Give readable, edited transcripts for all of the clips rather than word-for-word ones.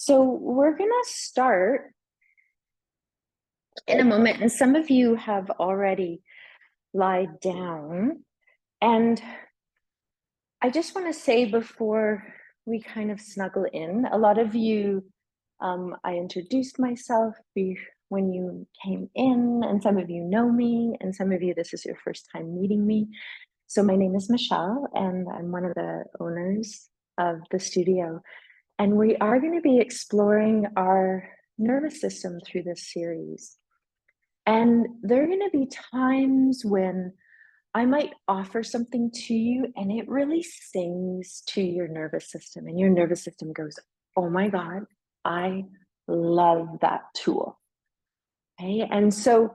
So we're going to start in a moment, and some of you have already lied down. And I just want to say before we kind of snuggle in, a lot of you, I introduced myself when you came in, and some of you know me, and some of you, this is your first time meeting me. So my name is Michelle, and I'm one of the owners of the studio. And we are going to be exploring our nervous system through this series. And there are going to be times when I might offer something to you and it really sings to your nervous system, and your nervous system goes, oh my God, I love that tool. Okay. And so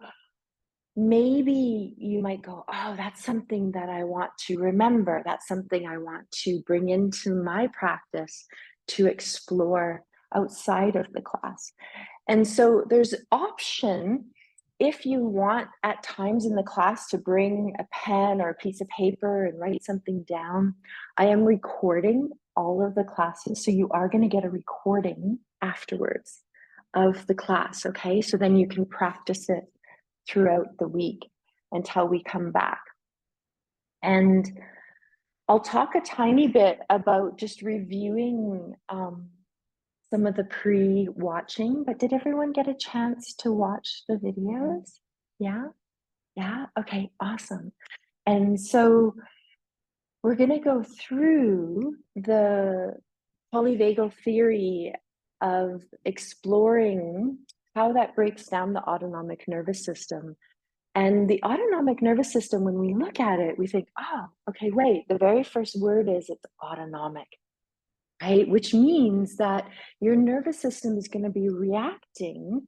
maybe you might go, oh, that's something that I want to remember. That's something I want to bring into my practice to explore outside of the class. And so there's option if you want at times in the class to bring a pen or a piece of paper and write something down. I am recording all of the classes, so you are going to get a recording afterwards of the class, okay? So then you can practice it throughout the week until we come back. And I'll talk a tiny bit about just reviewing some of the pre-watching, but did everyone get a chance to watch the videos? Yeah? Yeah? Okay, awesome. And so we're going to go through the polyvagal theory of exploring how that breaks down the autonomic nervous system. And the autonomic nervous system, when we look at it, we think, oh, okay, wait, the very first word is it's autonomic. Right? Which means that your nervous system is going to be reacting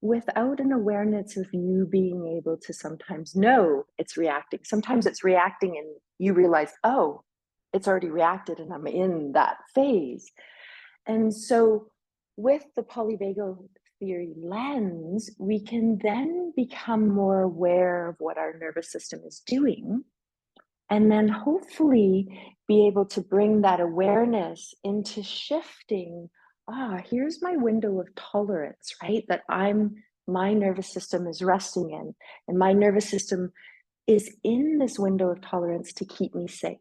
without an awareness of you being able to sometimes know it's reacting. Sometimes it's reacting and you realize, oh, it's already reacted and I'm in that phase. And so with the polyvagal theory lens, we can then become more aware of what our nervous system is doing, and then hopefully be able to bring that awareness into shifting, here's my window of tolerance, right? That my nervous system is resting in, and my nervous system is in this window of tolerance to keep me safe,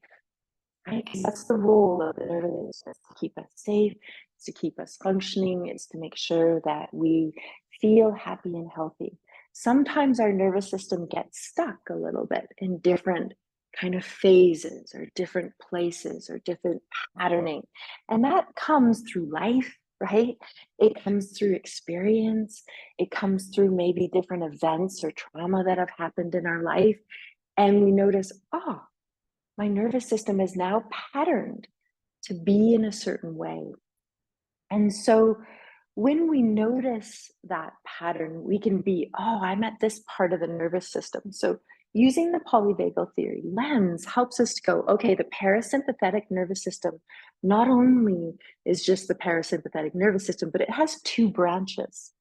right? Because that's the role of the nervous system, to keep us safe, it's to keep us functioning, it's to make sure that we feel happy and healthy. Sometimes our nervous system gets stuck a little bit in different kind of phases or different places or different patterning. And that comes through life, right? It comes through experience. It comes through maybe different events or trauma that have happened in our life. And we notice, oh, my nervous system is now patterned to be in a certain way. And so when we notice that pattern, we can be, oh, I'm at this part of the nervous system. So using the polyvagal theory lens helps us to go, okay, the parasympathetic nervous system not only is just the parasympathetic nervous system, but it has two branches,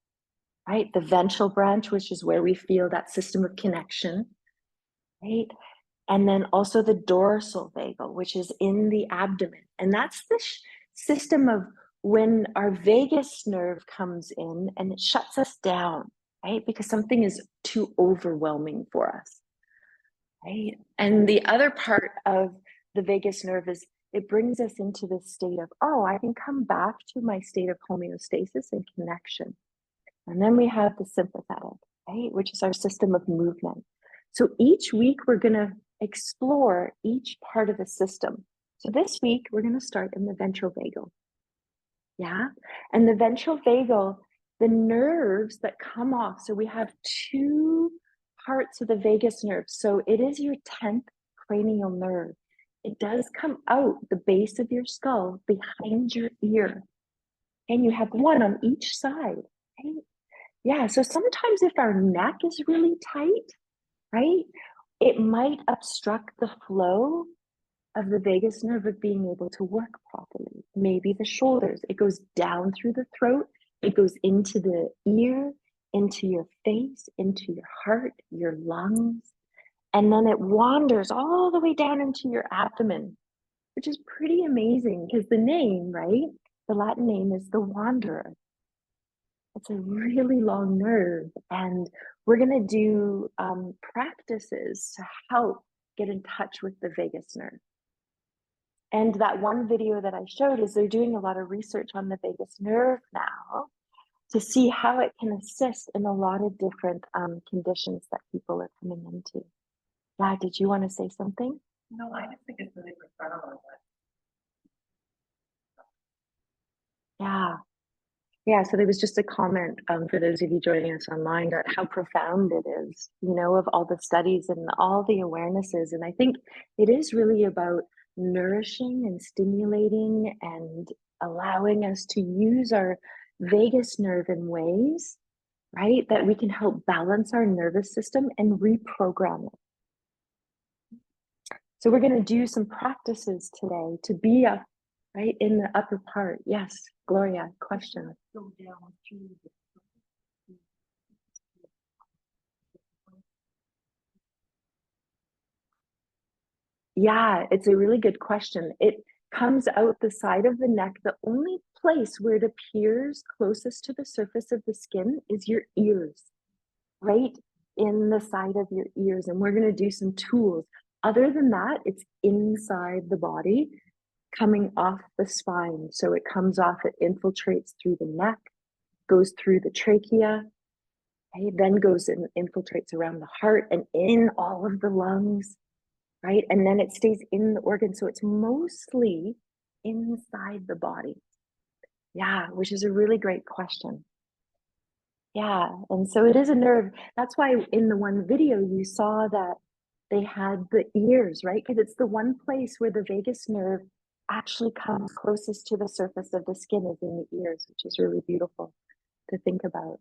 right? The ventral branch, which is where we feel that system of connection, right? And then also the dorsal vagal, which is in the abdomen. And that's the system of when our vagus nerve comes in and it shuts us down, right? Because something is too overwhelming for us, right? And the other part of the vagus nerve is it brings us into this state of, oh, I can come back to my state of homeostasis and connection. And then we have the sympathetic, right? Which is our system of movement. So each week we're going to explore each part of the system. So this week we're going to start in the ventral vagal. Yeah. And the ventral vagal, the nerves that come off. So we have two parts of the vagus nerve. So it is your 10th cranial nerve. It does come out the base of your skull behind your ear. And you have one on each side. Right? Yeah. So sometimes if our neck is really tight, right, it might obstruct the flow of the vagus nerve of being able to work properly. Maybe the shoulders, it goes down through the throat, it goes into the ear, into your face, into your heart, your lungs, and then it wanders all the way down into your abdomen, which is pretty amazing because the name, right? the Latin name is the wanderer. It's a really long nerve, and we're going to do practices to help get in touch with the vagus nerve. And that one video that I showed is they're doing a lot of research on the vagus nerve now to see how it can assist in a lot of different conditions that people are coming into. Yeah, did you want to say something? No, I just think it's really profound. Yeah. Yeah, so there was just a comment for those of you joining us online about how profound it is, you know, of all the studies and all the awarenesses. And I think it is really about nourishing and stimulating and allowing us to use our vagus nerve in ways, right, that we can help balance our nervous system and reprogram it. So we're going to do some practices today to be up, right, in the upper part. Yes, Gloria, question. Go down through the Yeah, it's a really good question. It comes out the side of the neck. The only place where it appears closest to the surface of the skin is your ears, right in the side of your ears. And we're going to do some tools. Other than that, it's inside the body, coming off the spine. So it comes off, it infiltrates through the neck, goes through the trachea, okay, then goes and infiltrates around the heart and in all of the lungs, right? And then it stays in the organ. So it's mostly inside the body. Yeah, which is a really great question. Yeah, and so it is a nerve. That's why in the one video you saw that they had the ears, right? Because it's the one place where the vagus nerve actually comes closest to the surface of the skin is in the ears, which is really beautiful to think about.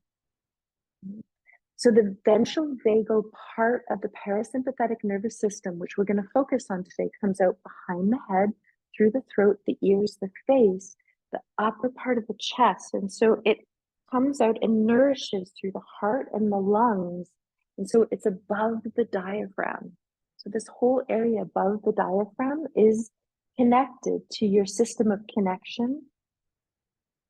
So the ventral vagal part of the parasympathetic nervous system, which we're going to focus on today, comes out behind the head, through the throat, the ears, the face, the upper part of the chest. And so it comes out and nourishes through the heart and the lungs. And so it's above the diaphragm. So this whole area above the diaphragm is connected to your system of connection,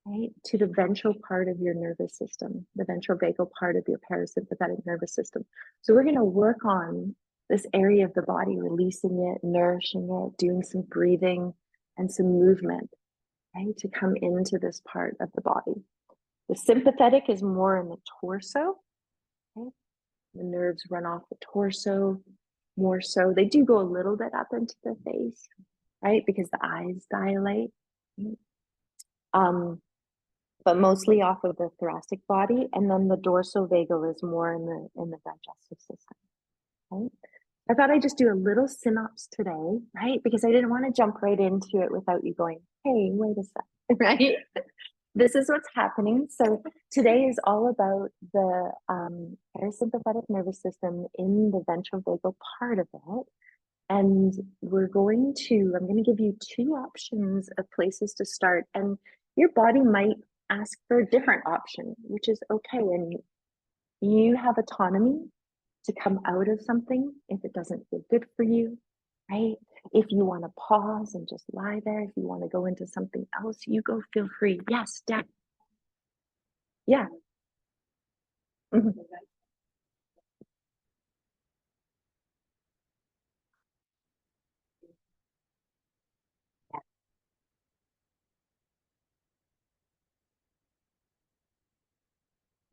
right, to the ventral part of your nervous system, the ventral vagal part of your parasympathetic nervous system. So we're going to work on this area of the body, releasing it, nourishing it, doing some breathing and some movement, right, to come into this part of the body. The sympathetic is more in the torso. Okay? The nerves run off the torso more so. They do go a little bit up into the face, right, because the eyes dilate. But mostly off of the thoracic body, and then the dorsal-vagal is more in the digestive system. Right? I thought I'd just do a little synopsis today, right? Because I didn't want to jump right into it without you going, hey, wait a sec, right? This is what's happening. So today is all about the parasympathetic nervous system in the ventral vagal part of it. And I'm going to give you two options of places to start. And your body might ask for a different option, which is okay. And you have autonomy to come out of something if it doesn't feel good for you, right? If you want to pause and just lie there, if you want to go into something else, you go, feel free. Yes, Deb. Yeah. Mhm.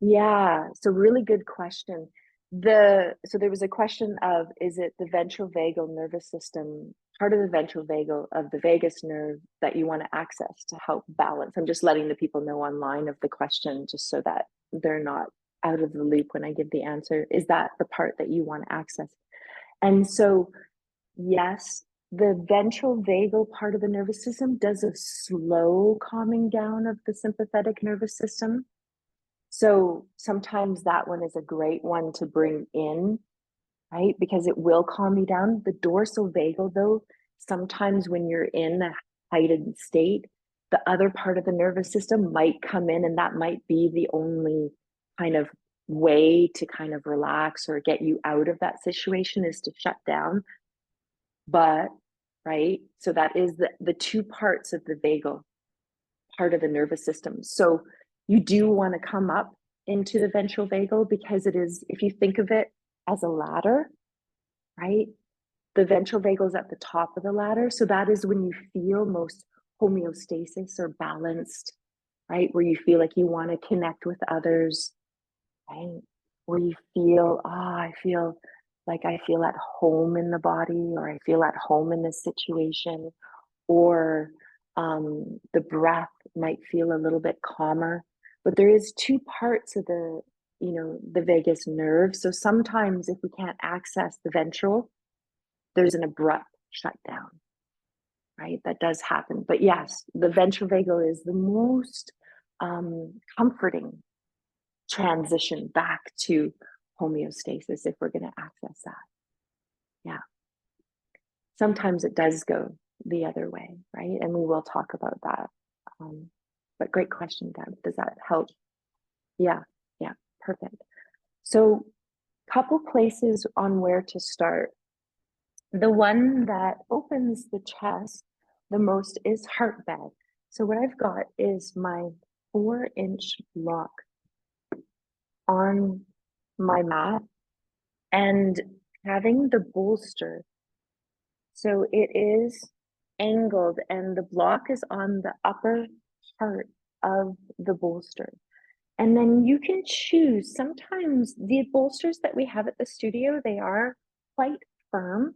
Yeah, so really good question. So there was a question of, is it the ventral vagal nervous system, part of the ventral vagal of the vagus nerve that you want to access to help balance? I'm just letting the people know online of the question, just so that they're not out of the loop when I give the answer. Is that the part that you want to access? And so, yes, the ventral vagal part of the nervous system does a slow calming down of the sympathetic nervous system. So sometimes that one is a great one to bring in, right? Because it will calm you down. The dorsal vagal, though, sometimes when you're in a heightened state, the other part of the nervous system might come in, and that might be the only kind of way to kind of relax or get you out of that situation, is to shut down. But, right, so that is the two parts of the vagal part of the nervous system. So you do want to come up into the ventral vagal because it is, if you think of it as a ladder, right? The ventral vagal is at the top of the ladder. So that is when you feel most homeostasis or balanced, right? Where you feel like you want to connect with others, right? Where you feel, I feel like I feel at home in the body, or I feel at home in this situation, or the breath might feel a little bit calmer. But there is two parts of the, the vagus nerve. So sometimes if we can't access the ventral, there's an abrupt shutdown, right? That does happen. But yes, the ventral vagal is the most comforting transition back to homeostasis if we're going to access that. Yeah. Sometimes it does go the other way, right? And we will talk about that. But great question, Deb. Does that help? Yeah, yeah, perfect. So, couple places on where to start. The one that opens the chest the most is heart bed. So what I've got is my 4-inch block on my mat and having the bolster. So it is angled and the block is on the upper part of the bolster. And then you can choose, sometimes the bolsters that we have at the studio, they are quite firm.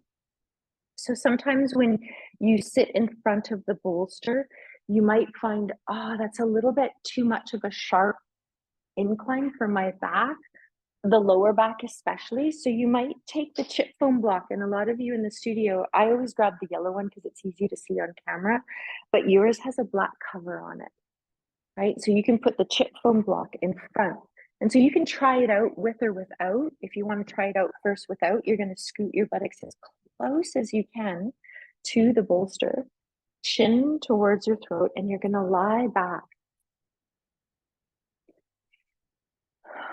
So sometimes when you sit in front of the bolster, you might find, that's a little bit too much of a sharp incline for my back, the lower back especially. So you might take the chip foam block. And a lot of you in the studio, I always grab the yellow one because it's easy to see on camera, but yours has a black cover on it, right? So you can put the chip foam block in front. And so you can try it out with or without. If you want to try it out first without, you're going to scoot your buttocks as close as you can to the bolster, chin towards your throat, and you're going to lie back.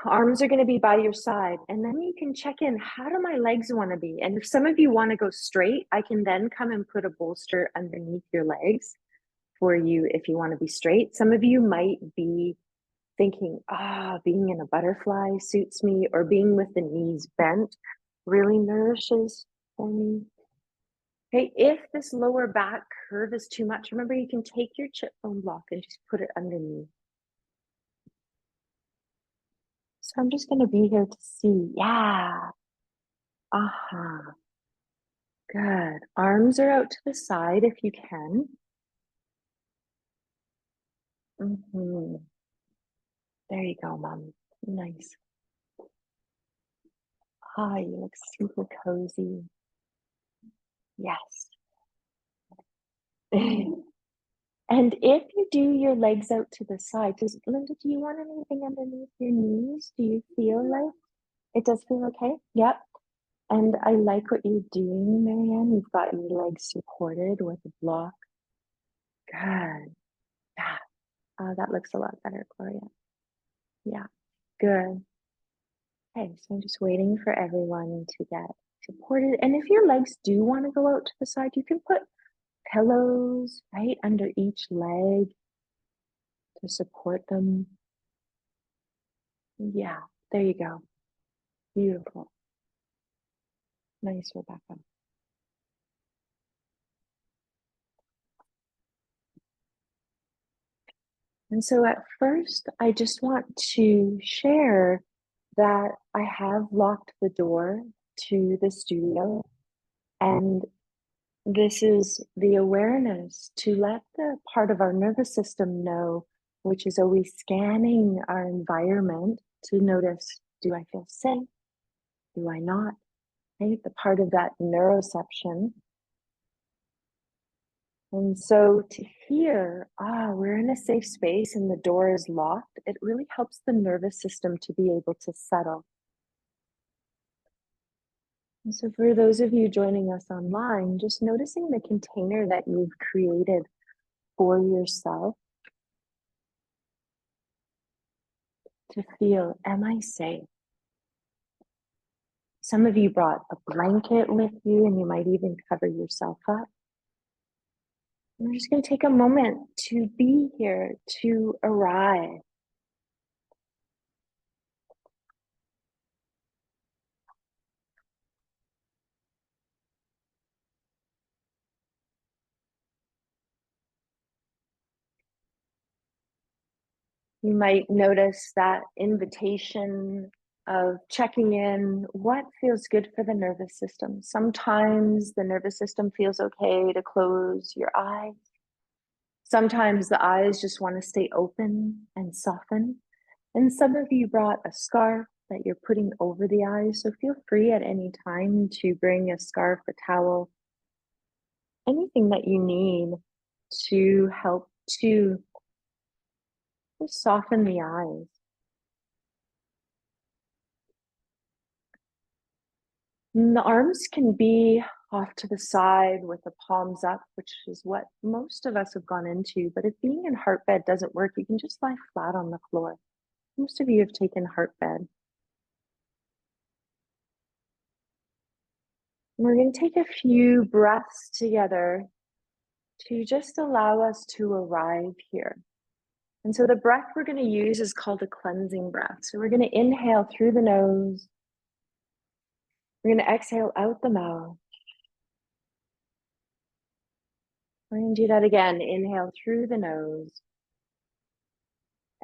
Arms are going to be by your side, and then you can check in, how do my legs want to be? And if some of you want to go straight, I can then come and put a bolster underneath your legs for you if you want to be straight. Some of you might be thinking, being in a butterfly suits me, or being with the knees bent really nourishes for me. Okay, if this lower back curve is too much, remember you can take your chip foam block and just put it underneath. So I'm just going to be here to see. Yeah. Good. Arms are out to the side if you can. There you go, Mom. Nice. You look super cozy. Yes. And if you do your legs out to the side, Linda, do you want anything underneath your knees? Do you feel like it does feel okay? Yep. And I like what you're doing, Marianne. You've got your legs supported with a block. Good. Yeah. That looks a lot better, Gloria. Yeah. Good. Okay, so I'm just waiting for everyone to get supported. And if your legs do want to go out to the side, you can put pillows right under each leg to support them. Yeah, there you go. Beautiful. Nice, Rebecca. And so at first, I just want to share that I have locked the door to the studio. And this is the awareness to let the part of our nervous system know, which is always scanning our environment to notice, do I feel safe? Do I not? Right? The part of that neuroception. And so to hear, we're in a safe space and the door is locked, it really helps the nervous system to be able to settle. And so for those of you joining us online, just noticing the container that you've created for yourself to feel, am I safe? Some of you brought a blanket with you and you might even cover yourself up. We're just going to take a moment to be here, to arrive. You might notice that invitation of checking in what feels good for the nervous system. Sometimes the nervous system feels okay to close your eyes. Sometimes the eyes just want to stay open and soften. And some of you brought a scarf that you're putting over the eyes. So feel free at any time to bring a scarf, a towel, anything that you need to help to just soften the eyes. And the arms can be off to the side with the palms up, which is what most of us have gone into. But if being in heart bed doesn't work, you can just lie flat on the floor. Most of you have taken heart bed. We're going to take a few breaths together to just allow us to arrive here. And so the breath we're going to use is called a cleansing breath. So we're going to inhale through the nose. We're going to exhale out the mouth. We're going to do that again. Inhale through the nose.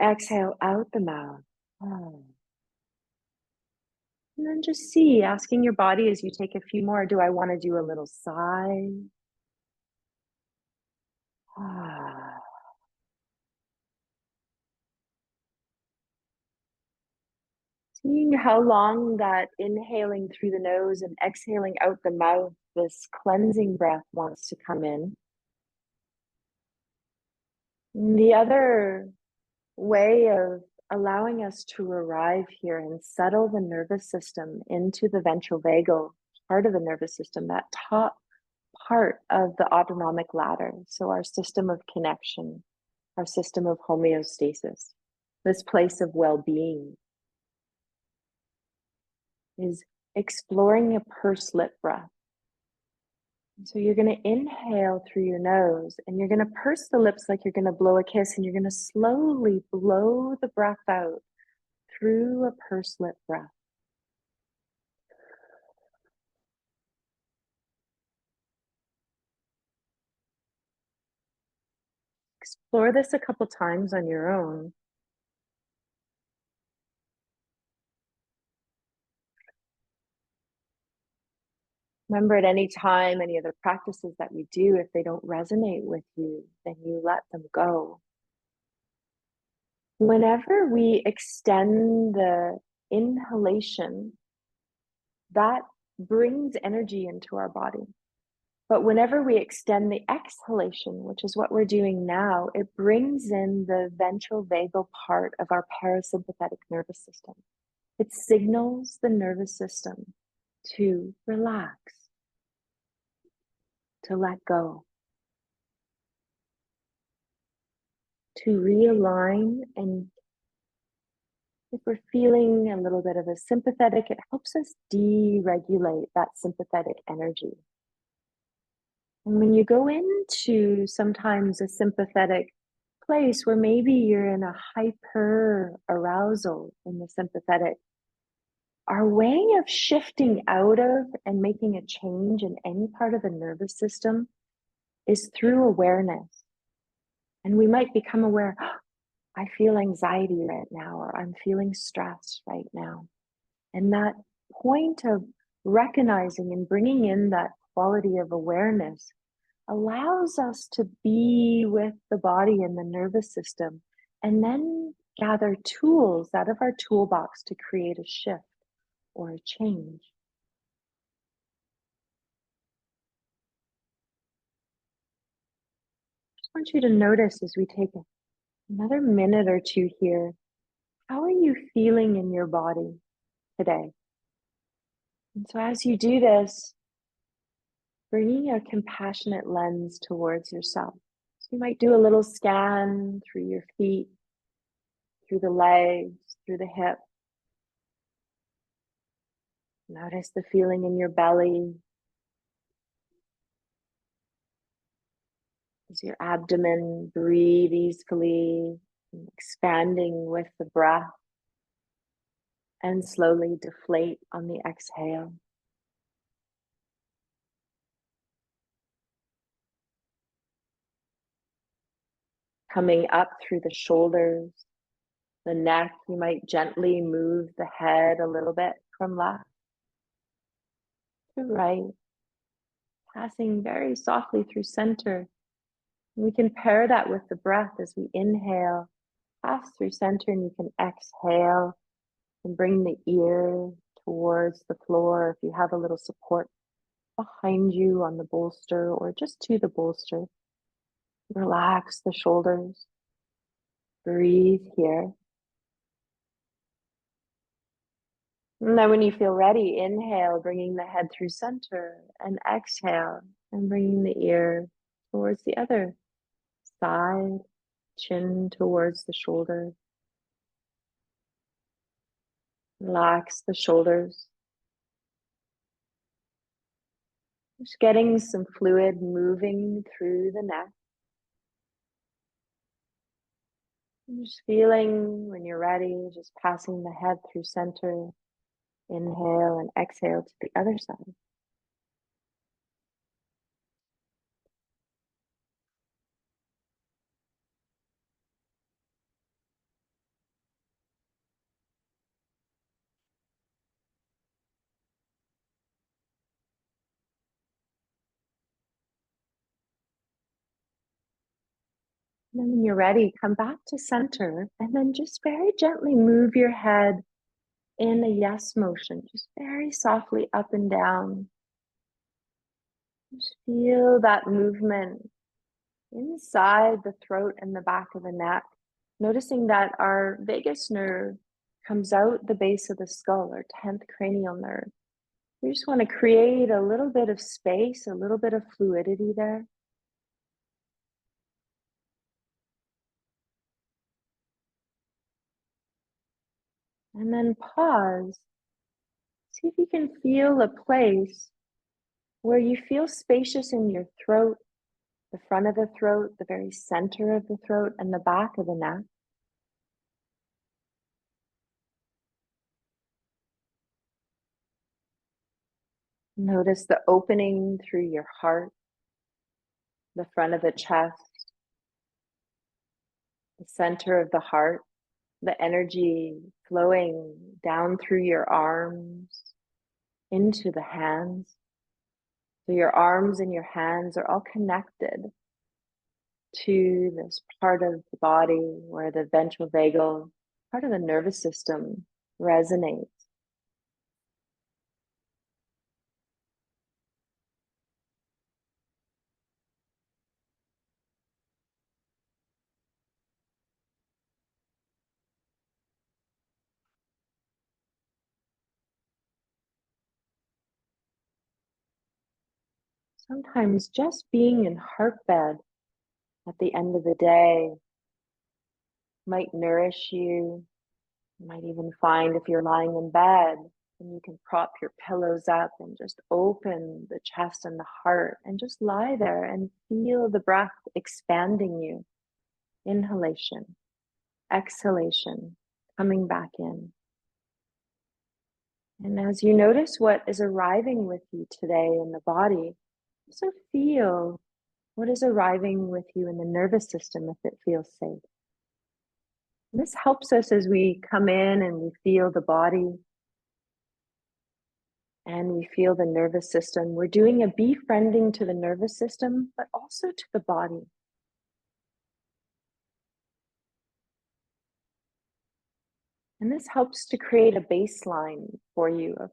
Exhale out the mouth. Oh. And then just see, asking your body as you take a few more, do I want to do a little sigh? Ah. Seeing how long that inhaling through the nose and exhaling out the mouth, this cleansing breath wants to come in. And the other way of allowing us to arrive here and settle the nervous system into the ventral vagal part of the nervous system, that top part of the autonomic ladder. So our system of connection, our system of homeostasis, this place of well-being, is exploring a pursed lip breath. So you're going to inhale through your nose and you're going to purse the lips like you're going to blow a kiss, and you're going to slowly blow the breath out through a pursed lip breath. Explore this a couple times on your own. Remember, at any time, any other practices that we do, if they don't resonate with you, then you let them go. Whenever we extend the inhalation, that brings energy into our body. But whenever we extend the exhalation, which is what we're doing now, it brings in the ventral vagal part of our parasympathetic nervous system. It signals the nervous system to relax, to let go, to realign. And if we're feeling a little bit of a sympathetic, it helps us deregulate that sympathetic energy. And when you go into sometimes a sympathetic place where maybe you're in a hyper arousal in the sympathetic, our way of shifting out of and making a change in any part of the nervous system is through awareness. And we might become aware, oh, I feel anxiety right now, or I'm feeling stress right now. And that point of recognizing and bringing in that quality of awareness allows us to be with the body and the nervous system, and then gather tools out of our toolbox to create a shift or a change. I just want you to notice as we take another minute or two here, how are you feeling in your body today? And so as you do this, bringing a compassionate lens towards yourself. So you might do a little scan through your feet, through the legs, through the hip. Notice the feeling in your belly, As your abdomen breathe easily, expanding with the breath, and slowly deflate on the exhale. Coming up through the shoulders, the neck, you might gently move the head a little bit from left to right, passing very softly through center. We can pair that with the breath as we inhale, pass through center, and you can exhale and bring the ear towards the floor. If you have a little support behind you on the bolster or just to the bolster, relax the shoulders, breathe here. And then when you feel ready, inhale, bringing the head through center, and exhale and bringing the ear towards the other side, chin towards the shoulder. Relax the shoulders. Just getting some fluid moving through the neck. And just feeling when you're ready, just passing the head through center. Inhale and exhale to the other side. And then when you're ready, come back to center and then just very gently move your head in a yes motion, just very softly up and down. Just feel that movement inside the throat and the back of the neck, noticing that our vagus nerve comes out the base of the skull, our 10th cranial nerve. We just want to create a little bit of space, a little bit of fluidity there. And then pause. See if you can feel a place where you feel spacious in your throat, the front of the throat, the very center of the throat, and the back of the neck. Notice the opening through your heart, the front of the chest, the center of the heart, the energy flowing down through your arms into the hands. So your arms and your hands are all connected to this part of the body where the ventral vagal, part of the nervous system, resonates. Sometimes just being in heart bed at the end of the day might nourish you. You might even find if you're lying in bed and you can prop your pillows up and just open the chest and the heart and just lie there and feel the breath expanding you. Inhalation, exhalation, coming back in. And as you notice what is arriving with you today in the body, also feel what is arriving with you in the nervous system if it feels safe. And this helps us as we come in and we feel the body and we feel the nervous system. We're doing a befriending to the nervous system, but also to the body. And this helps to create a baseline for you of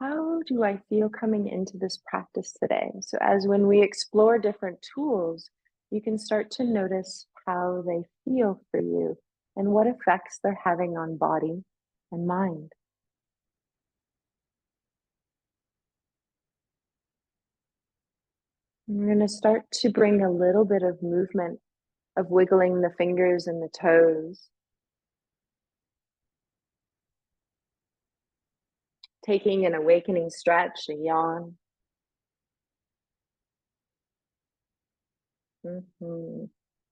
how do I feel coming into this practice today? So as when we explore different tools, you can start to notice how they feel for you and what effects they're having on body and mind. And we're going to start to bring a little bit of movement of wiggling the fingers and the toes. Taking an awakening stretch, a yawn.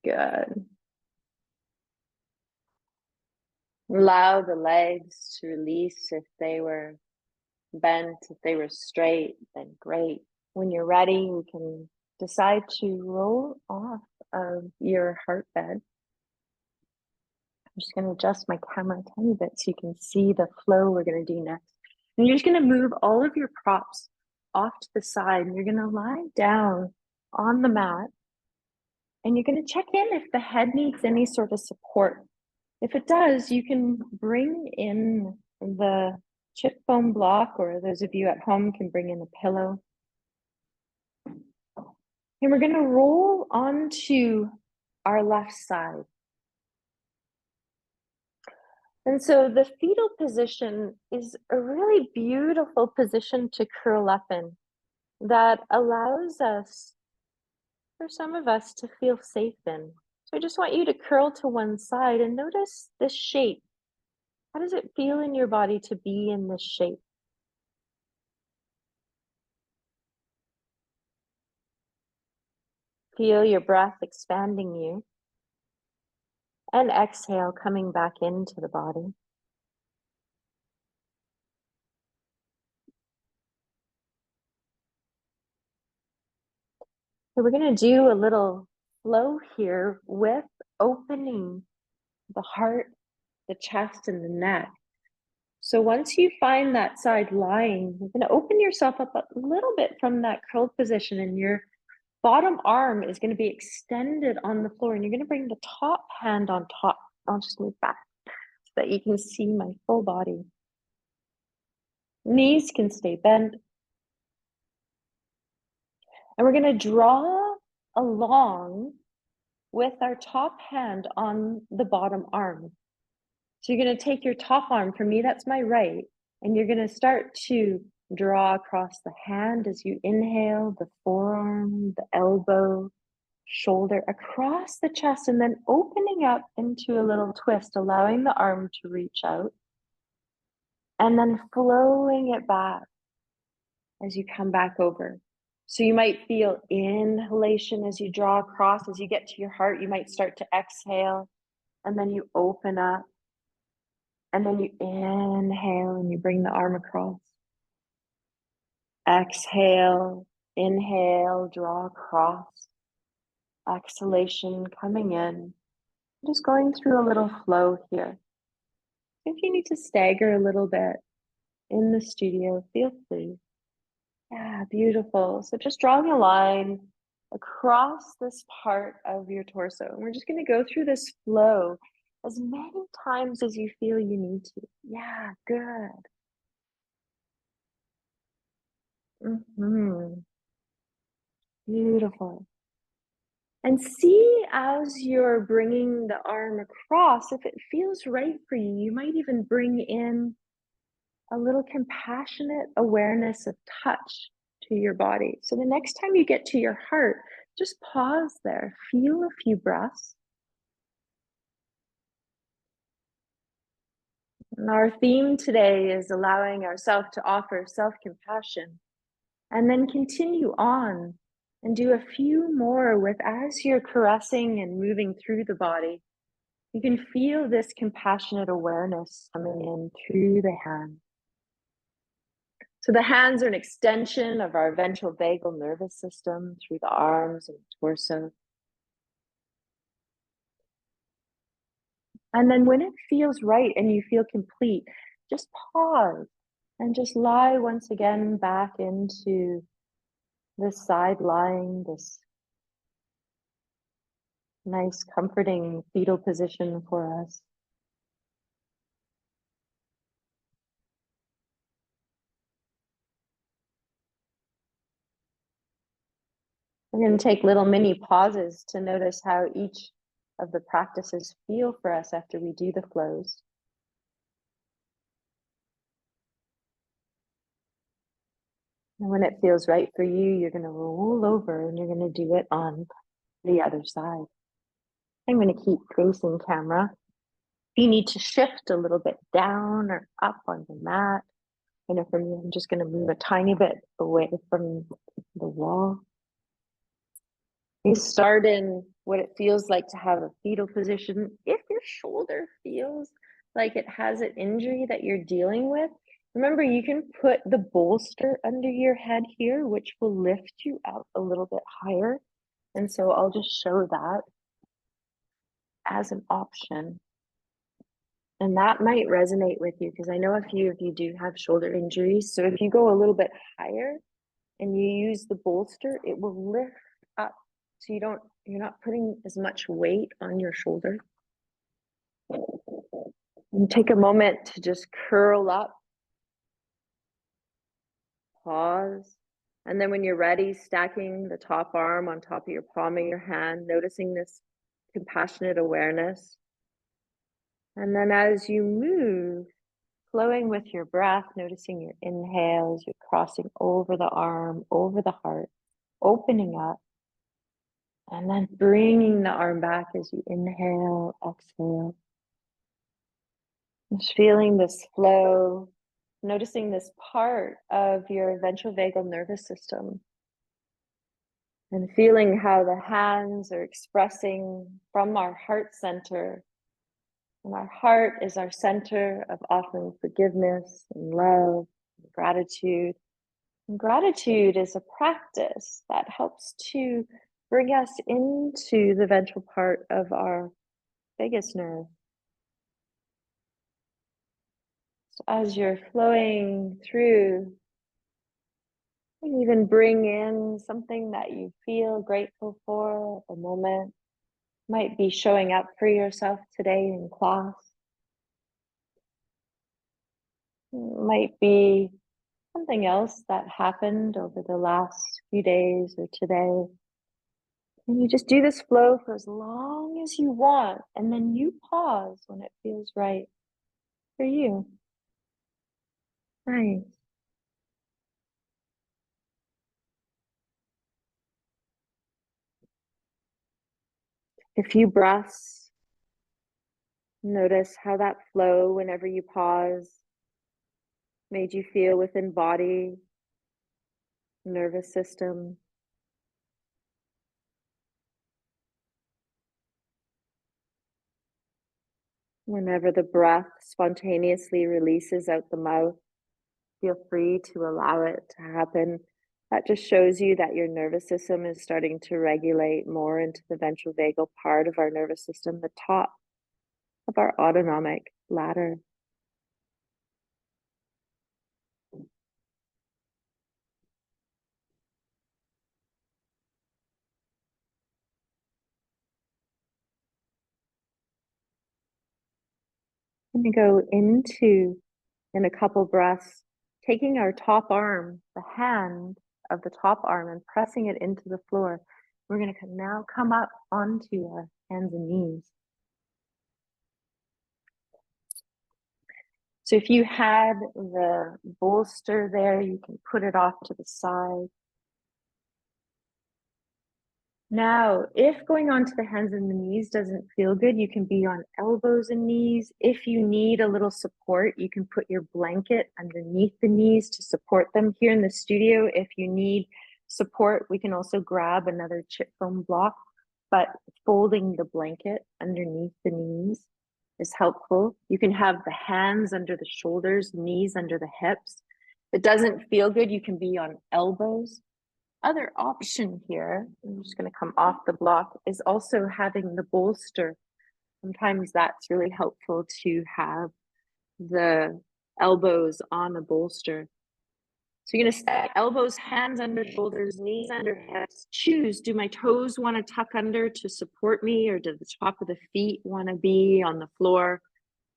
Good. Allow the legs to release if they were bent, if they were straight, then great. When you're ready, you can decide to roll off of your heart bed. I'm just going to adjust my camera a tiny bit so you can see the flow we're going to do next. And you're just going to move all of your props off to the side, and you're going to lie down on the mat, and you're going to check in if the head needs any sort of support. If it does, you can bring in the chip foam block, or those of you at home can bring in a pillow. And we're going to roll onto our left side. And so the fetal position is a really beautiful position to curl up in that allows us, for some of us, to feel safe in. So I just want you to curl to one side and notice this shape. How does it feel in your body to be in this shape? Feel your breath expanding you. And exhale, coming back into the body. So we're going to do a little flow here with opening the heart, the chest, and the neck. So once you find that side lying, you're going to open yourself up a little bit from that curled position, and your bottom arm is going to be extended on the floor, and you're going to bring the top hand on top. I'll just move back so that you can see my full body. Knees can stay bent. And we're going to draw along with our top hand on the bottom arm. So you're going to take your top arm, for me that's my right, and you're going to start to draw across the hand as you inhale, the forearm, the elbow, shoulder, across the chest, and then opening up into a little twist, allowing the arm to reach out, and then flowing it back as you come back over. So you might feel inhalation as you draw across. As you get to your heart, you might start to exhale, and then you open up, and then you inhale and you bring the arm across. Exhale, inhale, draw across. Exhalation coming in. Just going through a little flow here. If you need to stagger a little bit in the studio, feel free. Yeah, beautiful. So just drawing a line across this part of your torso. And we're just going to go through this flow as many times as you feel you need to. Yeah, good. Beautiful. And see, as you're bringing the arm across, if it feels right for you, you might even bring in a little compassionate awareness of touch to your body. So the next time you get to your heart, just pause there, feel a few breaths. And our theme today is allowing ourselves to offer self-compassion, and then continue on and do a few more with, as you're caressing and moving through the body, you can feel this compassionate awareness coming in through the hands. So the hands are an extension of our ventral vagal nervous system through the arms and the torso. And then when it feels right and you feel complete, just pause and just lie once again back into this side lying, this nice comforting fetal position for us. We're going to take little mini pauses to notice how each of the practices feel for us after we do the flows. And when it feels right for you, you're going to roll over and you're going to do it on the other side. I'm going to keep facing camera. If you need to shift a little bit down or up on the mat, I know for me, I'm just going to move a tiny bit away from the wall. You start in what it feels like to have a fetal position. If your shoulder feels like it has an injury that you're dealing with, remember you can put the bolster under your head here, which will lift you up a little bit higher. And so I'll just show that as an option. And that might resonate with you because I know a few of you do have shoulder injuries. So if you go a little bit higher and you use the bolster, it will lift up. So you're not putting as much weight on your shoulder. And take a moment to just curl up, pause. And then when you're ready, stacking the top arm on top of your palm of your hand, noticing this compassionate awareness. And then as you move, flowing with your breath, noticing your inhales, you're crossing over the arm, over the heart, opening up, and then bringing the arm back as you inhale, exhale. Just feeling this flow, noticing this part of your ventral vagal nervous system, and feeling how the hands are expressing from our heart center. And our heart is our center of offering forgiveness and love and gratitude. And gratitude is a practice that helps to bring us into the ventral part of our vagus nerve. So as you're flowing through, you can even bring in something that you feel grateful for at the moment. Might be showing up for yourself today in class. Might be something else that happened over the last few days or today. And you just do this flow for as long as you want, and then you pause when it feels right for you. Nice. A few breaths. Notice how that flow, whenever you pause, made you feel within body, nervous system. Whenever the breath spontaneously releases out the mouth, feel free to allow it to happen. That just shows you that your nervous system is starting to regulate more into the ventral vagal part of our nervous system, the top of our autonomic ladder. I'm going to go into, in a couple breaths, taking our top arm, the hand of the top arm, and pressing it into the floor. We're going to now come up onto our hands and knees. So if you had the bolster there, you can put it off to the side. Now, if going onto the hands and the knees doesn't feel good, you can be on elbows and knees. If you need a little support, you can put your blanket underneath the knees to support them. Here in the studio, if you need support, we can also grab another chip foam block, but folding the blanket underneath the knees is helpful. You can have the hands under the shoulders, knees under the hips. If it doesn't feel good, you can be on elbows. Other option here, I'm just going to come off the block, is also having the bolster. Sometimes that's really helpful to have the elbows on the bolster. So you're going to stack elbows, hands under shoulders, knees under hips. Choose, do my toes want to tuck under to support me, or do the top of the feet want to be on the floor?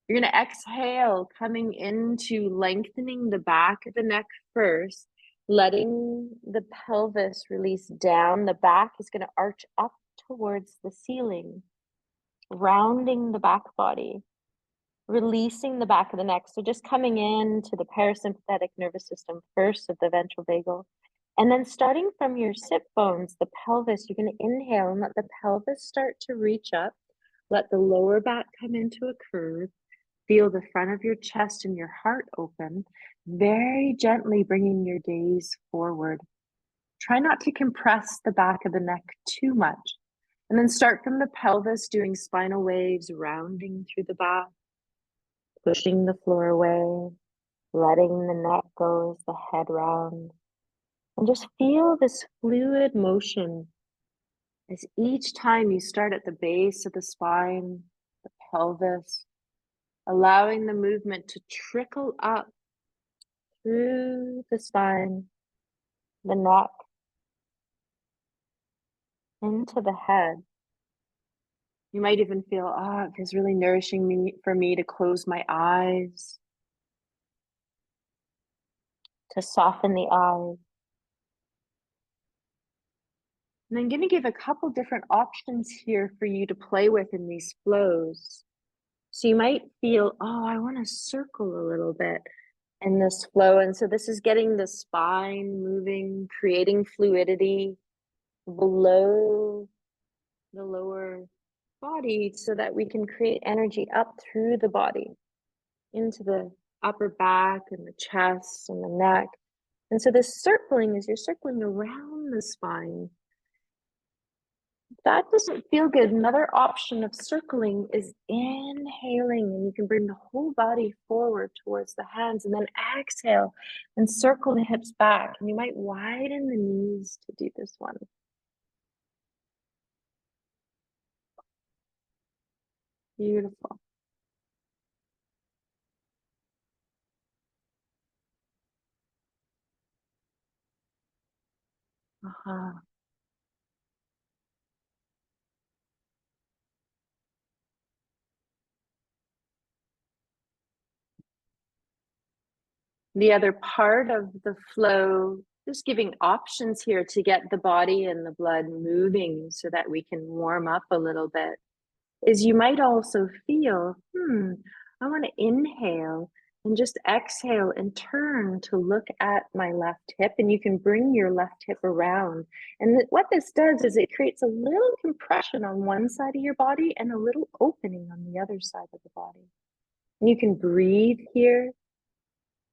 You're going to exhale, coming into lengthening the back of the neck first, letting the pelvis release down. The back is going to arch up towards the ceiling, rounding the back body, releasing the back of the neck. So just coming into the parasympathetic nervous system first of the ventral vagal. And then starting from your sit bones, the pelvis, you're going to inhale and let the pelvis start to reach up. Let the lower back come into a curve. Feel the front of your chest and your heart open, very gently bringing your gaze forward. Try not to compress the back of the neck too much. And then start from the pelvis, doing spinal waves, rounding through the back, pushing the floor away, letting the neck go as the head rounds. And just feel this fluid motion as each time you start at the base of the spine, the pelvis, allowing the movement to trickle up through the spine, the neck, into the head. You might even feel, it feels really nourishing for me to close my eyes, to soften the eyes. And I'm going to give a couple different options here for you to play with in these flows. So you might feel, I want to circle a little bit in this flow. And so this is getting the spine moving, creating fluidity below the lower body so that we can create energy up through the body into the upper back and the chest and the neck. And so this circling is you're circling around the spine. If that doesn't feel good, another option of circling is inhaling, and you can bring the whole body forward towards the hands, and then exhale and circle the hips back. And you might widen the knees to do this one. Beautiful. The other part of the flow, just giving options here to get the body and the blood moving so that we can warm up a little bit, is you might also feel, I want to inhale and just exhale and turn to look at my left hip, and you can bring your left hip around. And what this does is it creates a little compression on one side of your body and a little opening on the other side of the body. And you can breathe here,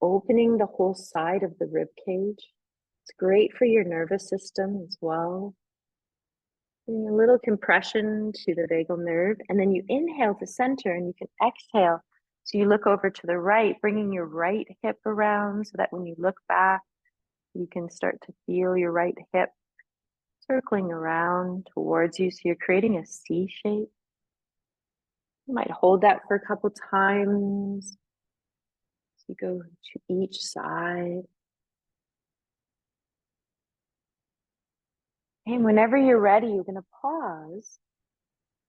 opening the whole side of the rib cage. It's great for your nervous system as well. Doing a little compression to the vagal nerve, and then you inhale to center, and you can exhale. So you look over to the right, bringing your right hip around so that when you look back, you can start to feel your right hip circling around towards you. So you're creating a C shape. You might hold that for a couple times. So you go to each side. And whenever you're ready, you're going to pause,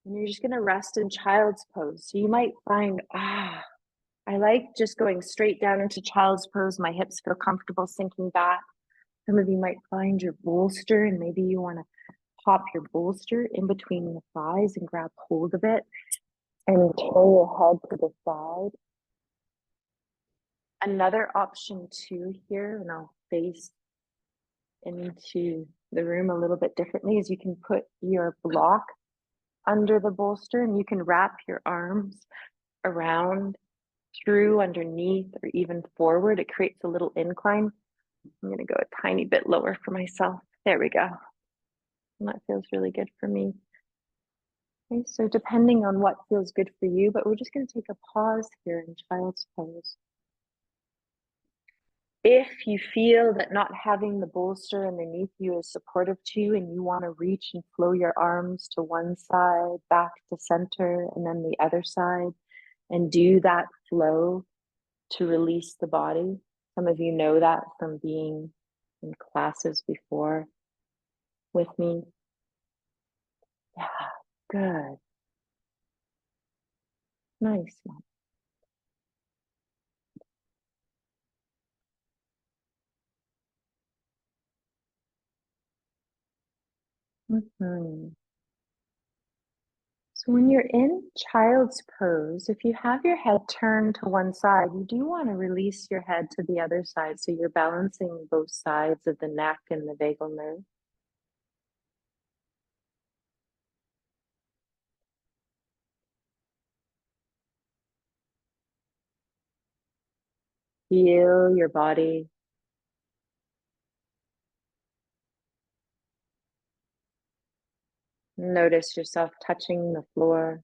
and you're just going to rest in child's pose. So you might find, I like just going straight down into child's pose. My hips feel comfortable sinking back. Some of you might find your bolster, and maybe you want to pop your bolster in between the thighs and grab hold of it and turn your head to the side. Another option too here, and I'll face into the room a little bit differently, is you can put your block under the bolster, and you can wrap your arms around, through, underneath, or even forward. It creates a little incline. I'm going to go a tiny bit lower for myself. There we go. And that feels really good for me. Okay, so depending on what feels good for you, but we're just going to take a pause here in child's pose. If you feel that not having the bolster underneath you is supportive to you, and you want to reach and flow your arms to one side, back to center, and then the other side, and do that flow to release the body. Some of you know that from being in classes before with me. Yeah, good. Nice. So when you're in child's pose, if you have your head turned to one side, you do want to release your head to the other side. So you're balancing both sides of the neck and the vagal nerve. Feel your body. Notice yourself touching the floor.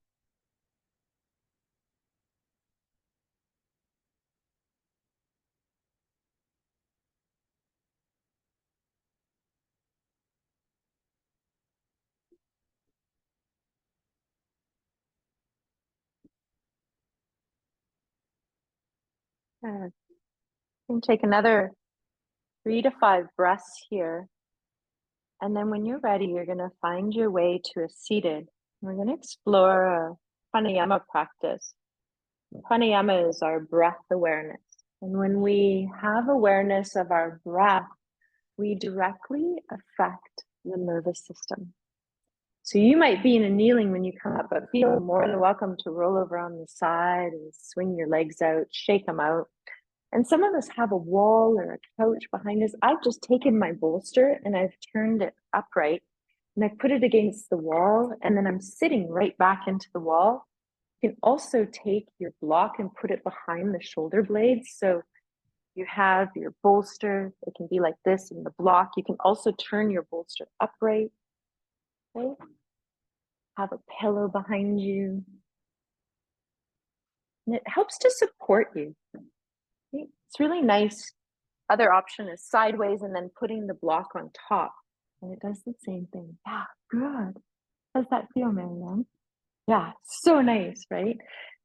Good. And take another 3 to 5 breaths here. And then when you're ready, you're going to find your way to a seated. We're going to explore a pranayama practice. Pranayama is our breath awareness. And when we have awareness of our breath, we directly affect the nervous system. So you might be in a kneeling when you come up, but feel more than welcome to roll over on the side and swing your legs out, shake them out. And some of us have a wall or a couch behind us. I've just taken my bolster and I've turned it upright and I put it against the wall, and then I'm sitting right back into the wall. You can also take your block and put it behind the shoulder blades. So you have your bolster, it can be like this, and the block. You can also turn your bolster upright. Okay? Have a pillow behind you. And it helps to support you. Okay? It's really nice. Other option is sideways and then putting the block on top. And it does the same thing. Yeah, good. How's that feel, Marianne? Yeah, so nice, right?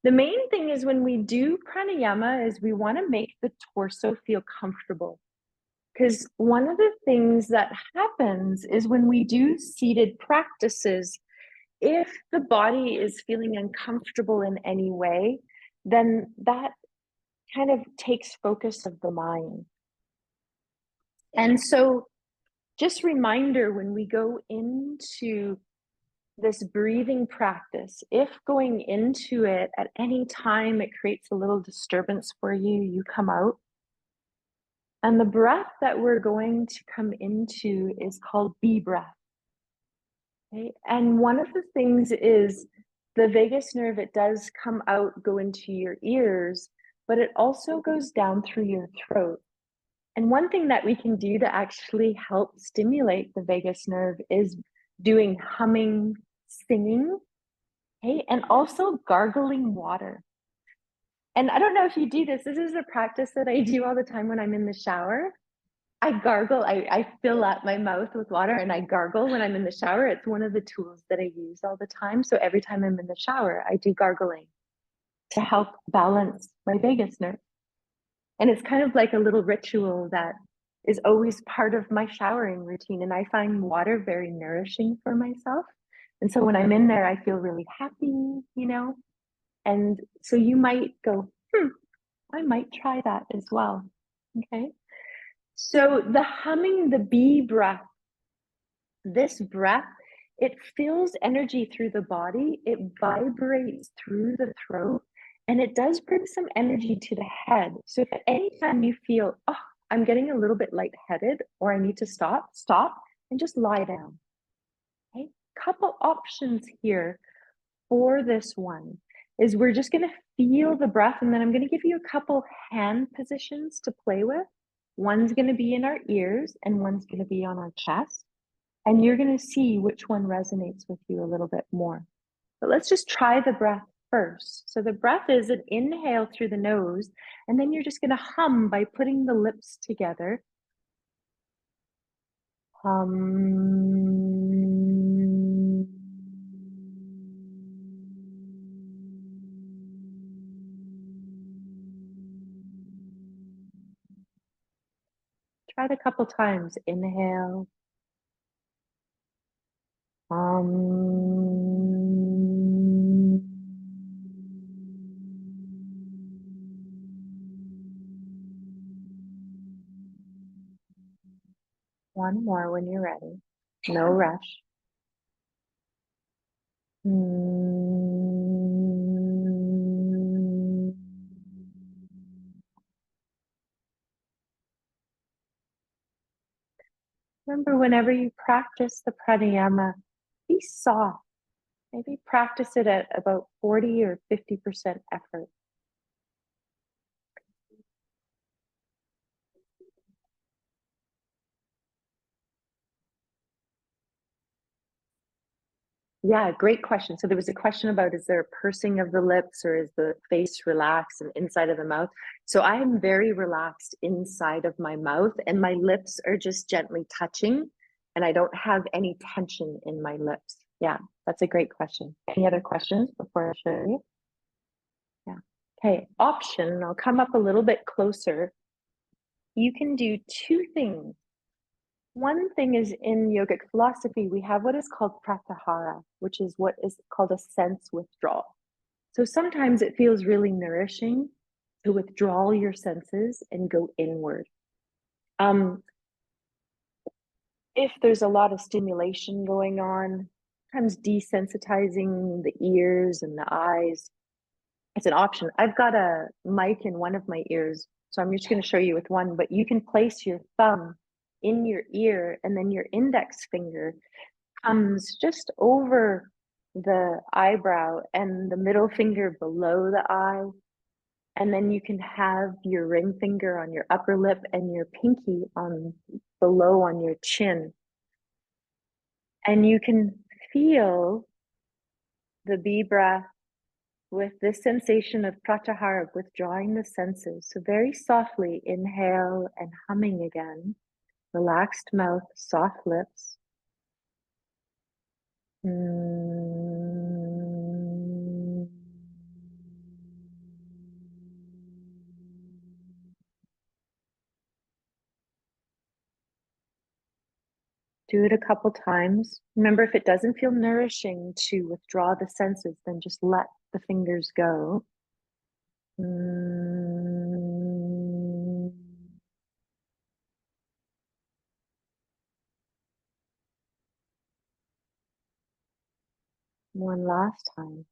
The main thing is when we do pranayama is we want to make the torso feel comfortable. Because one of the things that happens is when we do seated practices, if the body is feeling uncomfortable in any way, then that kind of takes focus of the mind. And so just reminder when we go into this breathing practice, if going into it at any time it creates a little disturbance for you, you come out. And the breath that we're going to come into is called B breath. Okay? And one of the things is the vagus nerve, it does come out, go into your ears, but it also goes down through your throat. And one thing that we can do to actually help stimulate the vagus nerve is doing humming, singing, okay, and also gargling water. And I don't know if you do this. This is a practice that I do all the time when I'm in the shower. I gargle, I fill up my mouth with water and I gargle when I'm in the shower. It's one of the tools that I use all the time. So every time I'm in the shower, I do gargling to help balance my vagus nerve. And it's kind of like a little ritual that is always part of my showering routine. And I find water very nourishing for myself. And so when I'm in there, I feel really happy, you know? And so you might go, I might try that as well. Okay. So the humming, the B breath, this breath, it fills energy through the body, it vibrates through the throat, and it does bring some energy to the head. So if at any time you feel, oh, I'm getting a little bit lightheaded or I need to stop and just lie down. Okay, couple options here for this one is we're just going to feel the breath, and then I'm going to give you a couple hand positions to play with. One's going to be in our ears and one's going to be on our chest. And you're going to see which one resonates with you a little bit more. But let's just try the breath first. So the breath is an inhale through the nose, and then you're just going to hum by putting the lips together. Hum. Try it a couple times. Inhale. One more when you're ready. No rush. Remember, whenever you practice the pranayama, be soft. Maybe practice it at about 40 or 50% effort. Yeah, great question. So there was a question about, is there a pursing of the lips or is the face relaxed and inside of the mouth? So I am very relaxed inside of my mouth and my lips are just gently touching and I don't have any tension in my lips. Yeah, that's a great question. Any other questions before I show you? Yeah. Okay, option. I'll come up a little bit closer. You can do two things. One thing is, in yogic philosophy, we have what is called pratyahara, which is what is called a sense withdrawal. So sometimes it feels really nourishing to withdraw your senses and go inward. If there's a lot of stimulation going on, sometimes desensitizing the ears and the eyes, it's an option. I've got a mic in one of my ears, so I'm just going to show you with one, but you can place your thumb in your ear and then your index finger comes just over the eyebrow and the middle finger below the eye. And then you can have your ring finger on your upper lip and your pinky on below on your chin. And you can feel the bee breath with this sensation of pratyahara, withdrawing the senses. So very softly inhale and humming again. Relaxed mouth, soft lips. Do it a couple times. Remember, if it doesn't feel nourishing to withdraw the senses, then just let the fingers go. One last time.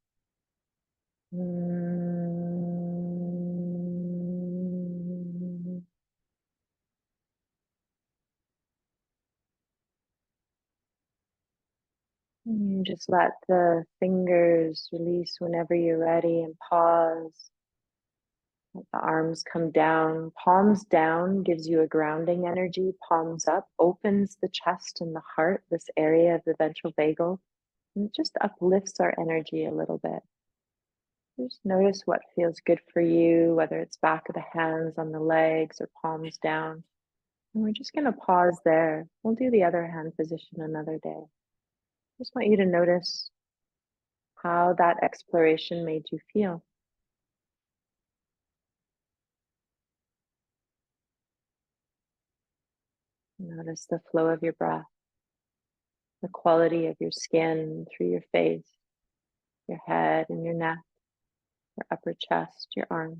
You just let the fingers release whenever you're ready and pause. Let the arms come down. Palms down gives you a grounding energy. Palms up opens the chest and the heart, this area of the ventral vagal, and it just uplifts our energy a little bit. Just notice what feels good for you, whether it's back of the hands on the legs or palms down. And we're just going to pause there. We'll do the other hand position another day. Just want you to notice how that exploration made you feel. Notice the flow of your breath, the quality of your skin through your face, your head and your neck, your upper chest, your arms.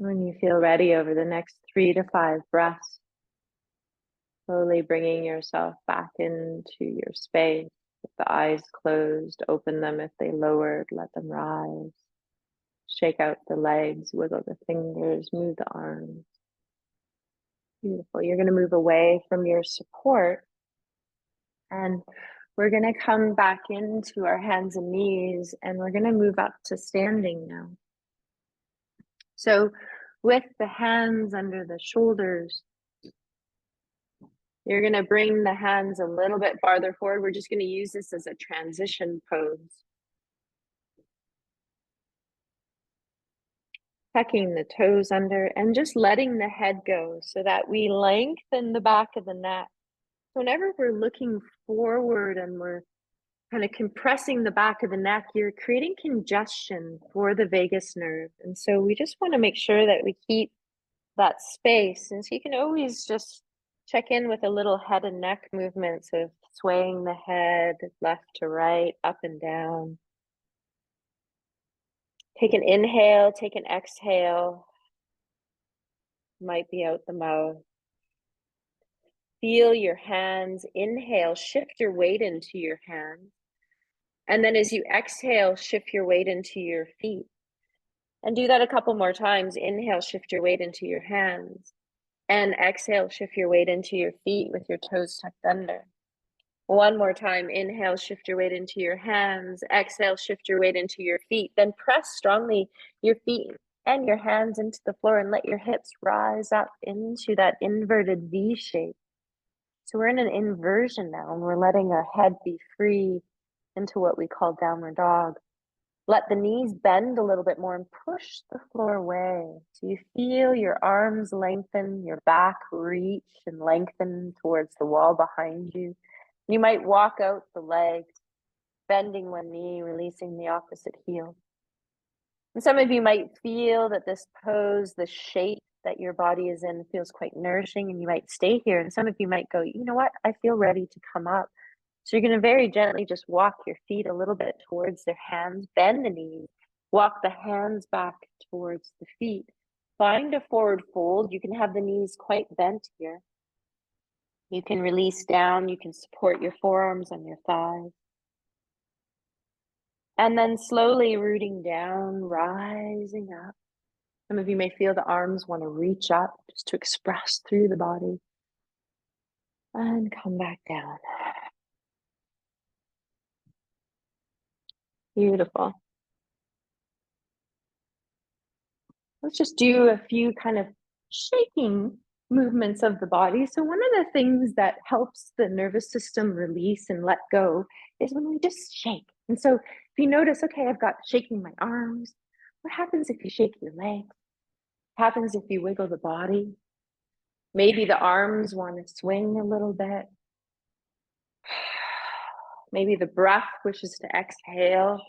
When you feel ready, over the next 3 to 5 breaths, slowly bringing yourself back into your space. With the eyes closed, open them if they lowered, let them rise. Shake out the legs, wiggle the fingers, move the arms. Beautiful. You're going to move away from your support and we're going to come back into our hands and knees and we're going to move up to standing now. So with the hands under the shoulders, you're going to bring the hands a little bit farther forward. We're just going to use this as a transition pose. Tucking the toes under and just letting the head go so that we lengthen the back of the neck. Whenever we're looking forward and we're kind of compressing the back of the neck, you're creating congestion for the vagus nerve. And so we just want to make sure that we keep that space. And so you can always just check in with a little head and neck movements of swaying the head left to right, up and down. Take an inhale, take an exhale. Might be out the mouth. Feel your hands. Inhale, shift your weight into your hands. And then as you exhale, shift your weight into your feet. And do that a couple more times. Inhale, shift your weight into your hands. And exhale, shift your weight into your feet with your toes tucked under. One more time. Inhale, shift your weight into your hands. Exhale, shift your weight into your feet. Then press strongly your feet and your hands into the floor and let your hips rise up into that inverted V shape. So we're in an inversion now, and we're letting our head be free into what we call downward dog. Let the knees bend a little bit more and push the floor away. So you feel your arms lengthen, your back reach and lengthen towards the wall behind you. You might walk out the legs, bending one knee, releasing the opposite heel. And some of you might feel that this pose, the shape that your body is in, feels quite nourishing, and you might stay here. And some of you might go, you know what, I feel ready to come up. So you're going to very gently just walk your feet a little bit towards their hands, bend the knees, walk the hands back towards the feet. Find a forward fold. You can have the knees quite bent here. You can release down. You can support your forearms on your thighs. And then slowly rooting down, rising up. Some of you may feel the arms want to reach up just to express through the body. And come back down. Beautiful. Let's just do a few kind of shaking movements of the body. So one of the things that helps the nervous system release and let go is when we just shake. And so if you notice, okay, I've got shaking my arms. What happens if you shake your legs? What happens if you wiggle the body? Maybe the arms want to swing a little bit. Maybe the breath wishes to exhale.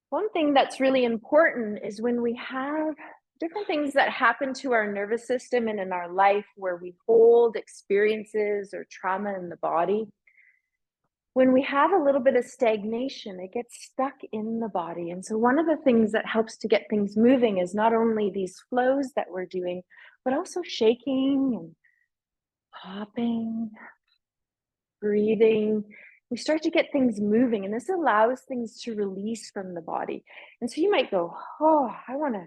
One thing that's really important is when we have different things that happen to our nervous system and in our life where we hold experiences or trauma in the body, when we have a little bit of stagnation, it gets stuck in the body. And so one of the things that helps to get things moving is not only these flows that we're doing, but also shaking and hopping, breathing. We start to get things moving, and this allows things to release from the body. And so you might go, oh, I want to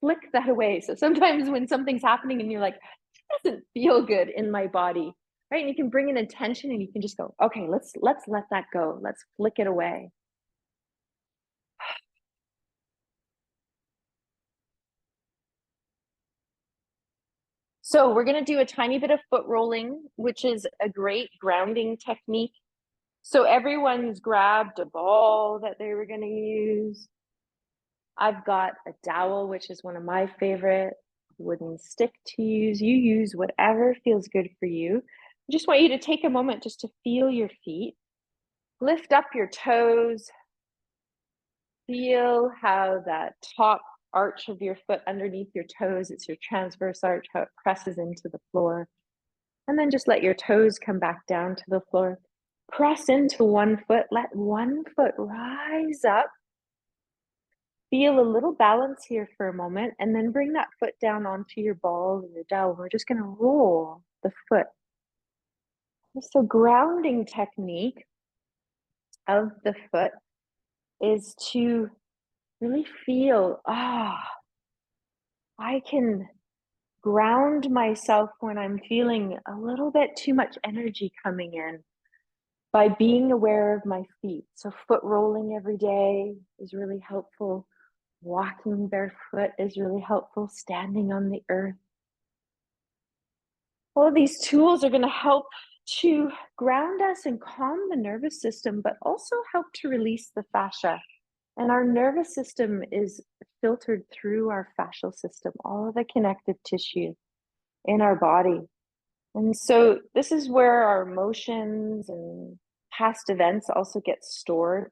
flick that away. So sometimes when something's happening and you're like, it doesn't feel good in my body, right? And you can bring in attention and you can just go, okay, let's let that go. Let's flick it away. So we're going to do a tiny bit of foot rolling, which is a great grounding technique. So everyone's grabbed a ball that they were going to use. I've got a dowel, which is one of my favorite, wooden stick to use. You use whatever feels good for you. I just want you to take a moment just to feel your feet. Lift up your toes. Feel how that top arch of your foot underneath your toes, it's your transverse arch, how it presses into the floor. And then just let your toes come back down to the floor. Press into one foot, let one foot rise up. Feel a little balance here for a moment, and then bring that foot down onto your ball and your dowel. We're just going to roll the foot. So grounding technique of the foot is to really feel, I can ground myself when I'm feeling a little bit too much energy coming in by being aware of my feet. So foot rolling every day is really helpful. Walking barefoot is really helpful. Standing on the earth. All of these tools are going to help to ground us and calm the nervous system, but also help to release the fascia. And our nervous system is filtered through our fascial system, all of the connective tissue in our body. And so this is where our emotions and past events also get stored.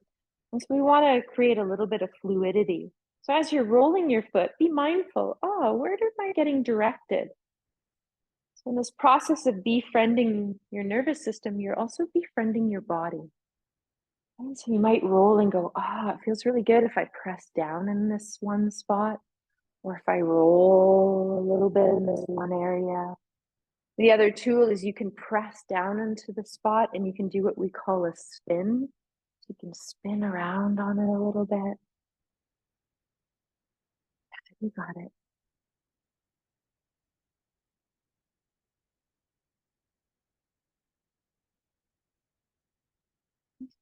And so we want to create a little bit of fluidity. So as you're rolling your foot, be mindful, where am I getting directed? So in this process of befriending your nervous system, you're also befriending your body. And so you might roll and go, it feels really good if I press down in this one spot, or if I roll a little bit in this one area. The other tool is you can press down into the spot and you can do what we call a spin. You can spin around on it a little bit. You got it.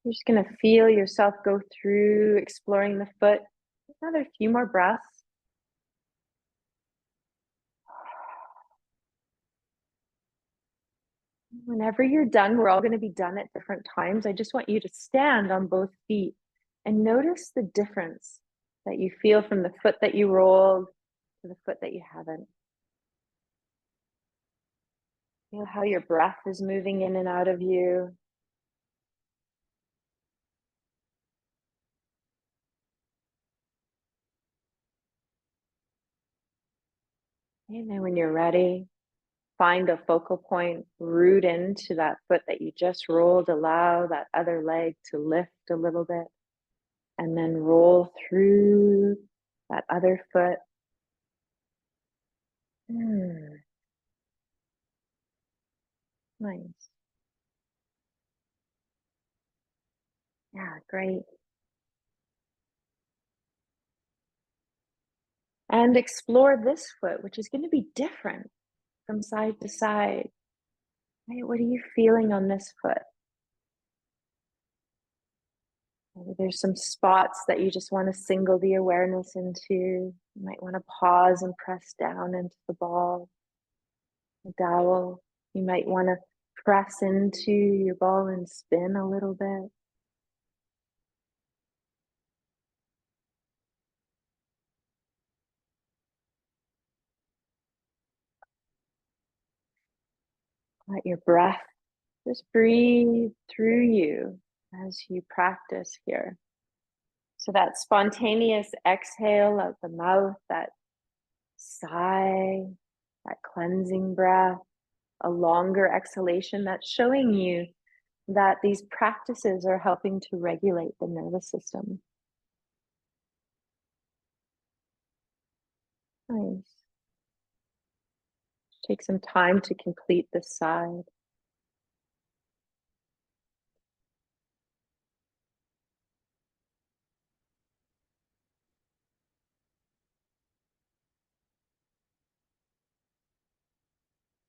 You're just going to feel yourself go through exploring the foot. Another few more breaths. Whenever you're done, we're all going to be done at different times. I just want you to stand on both feet and notice the difference that you feel from the foot that you rolled to the foot that you haven't. Feel how your breath is moving in and out of you. And then when you're ready, find a focal point, root into that foot that you just rolled. Allow that other leg to lift a little bit, and then roll through that other foot. Nice. Yeah, great. And explore this foot, which is going to be different from side to side. Right? What are you feeling on this foot? Maybe there's some spots that you just want to single the awareness into. You might want to pause and press down into the ball, the dowel. You might want to press into your ball and spin a little bit. Let your breath just breathe through you as you practice here. So that spontaneous exhale out the mouth, that sigh, that cleansing breath, a longer exhalation, that's showing you that these practices are helping to regulate the nervous system. Nice. Take some time to complete this side.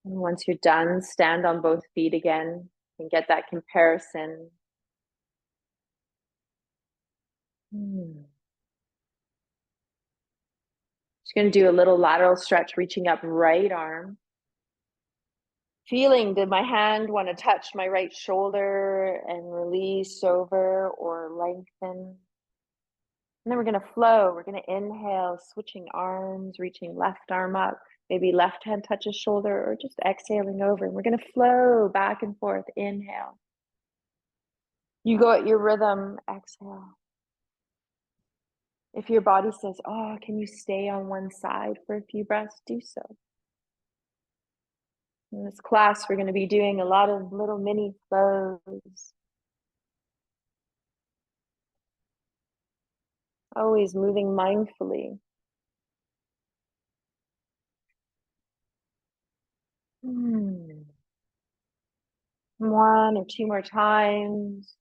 And once you're done, stand on both feet again and get that comparison. Just going to do a little lateral stretch, reaching up right arm. Feeling, did my hand want to touch my right shoulder and release over or lengthen? And then we're going to flow. We're going to inhale, switching arms, reaching left arm up. Maybe left hand touches shoulder or just exhaling over. And we're going to flow back and forth. Inhale. You go at your rhythm. Exhale. If your body says, oh, can you stay on one side for a few breaths? Do so. In this class, we're going to be doing a lot of little mini flows. Always moving mindfully. One or two more times.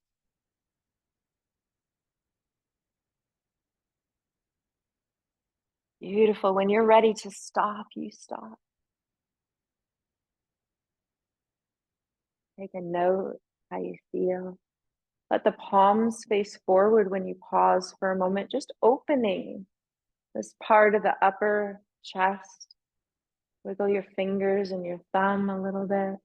Beautiful. When you're ready to stop, you stop. Take a note how you feel. Let the palms face forward when you pause for a moment, just opening this part of the upper chest. Wiggle your fingers and your thumb a little bit.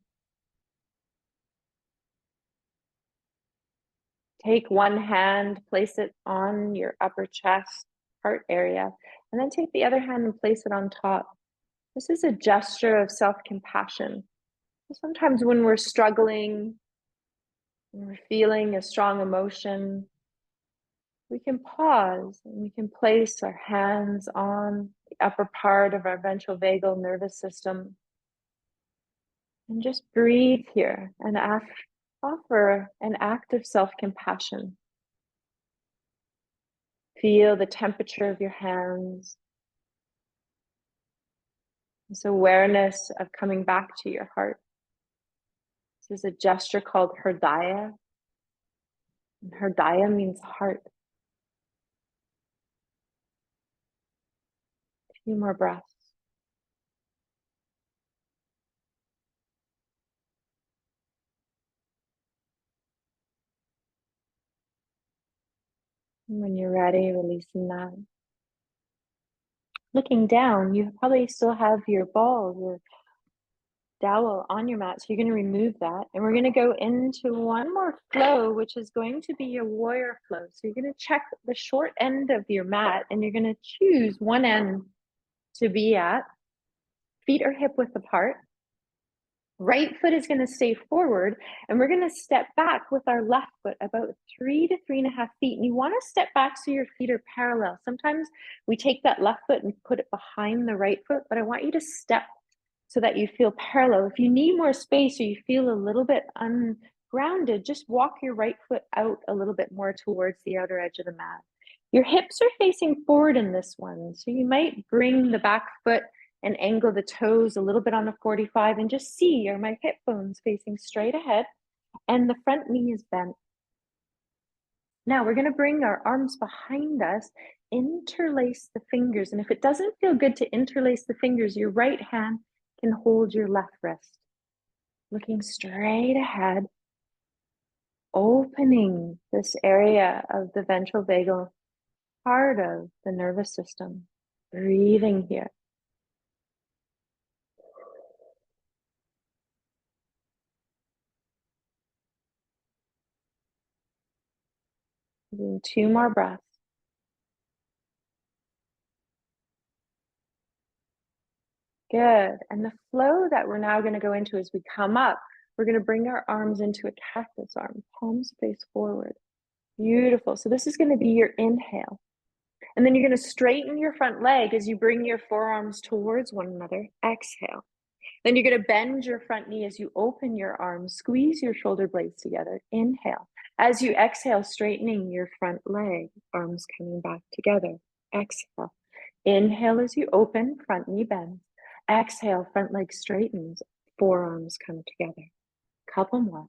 Take one hand, place it on your upper chest, heart area, and then take the other hand and place it on top. This is a gesture of self-compassion. Sometimes when we're struggling, when we're feeling a strong emotion, we can pause and we can place our hands on the upper part of our ventral vagal nervous system and just breathe here and offer an act of self-compassion. Feel the temperature of your hands. This awareness of coming back to your heart. This is a gesture called Hridaya. And Hridaya means heart. A few more breaths. And when you're ready, releasing that. Looking down, you probably still have your ball, your dowel on your mat. So you're going to remove that. And we're going to go into one more flow, which is going to be your warrior flow. So you're going to check the short end of your mat and you're going to choose one end to be at. Feet are hip width apart. Right foot is going to stay forward, and we're going to step back with our left foot about 3 to 3.5 feet. And you want to step back so your feet are parallel. Sometimes we take that left foot and put it behind the right foot, but I want you to step so that you feel parallel. If you need more space or you feel a little bit ungrounded, just walk your right foot out a little bit more towards the outer edge of the mat. Your hips are facing forward in this one, so you might bring the back foot and angle the toes a little bit on the 45 and just see, are my hip bones facing straight ahead and the front knee is bent. Now we're going to bring our arms behind us, interlace the fingers. And if it doesn't feel good to interlace the fingers, your right hand can hold your left wrist. Looking straight ahead, opening this area of the ventral vagal, part of the nervous system. Breathing here. Doing 2 more breaths. Good. And the flow that we're now going to go into as we come up, we're going to bring our arms into a cactus arm, palms face forward. Beautiful. So this is going to be your inhale. And then you're going to straighten your front leg as you bring your forearms towards one another. Exhale. Then you're going to bend your front knee as you open your arms, squeeze your shoulder blades together. Inhale. As you exhale, straightening your front leg, arms coming back together. Exhale. Inhale as you open, front knee bends. Exhale, front leg straightens, forearms come together. Couple more.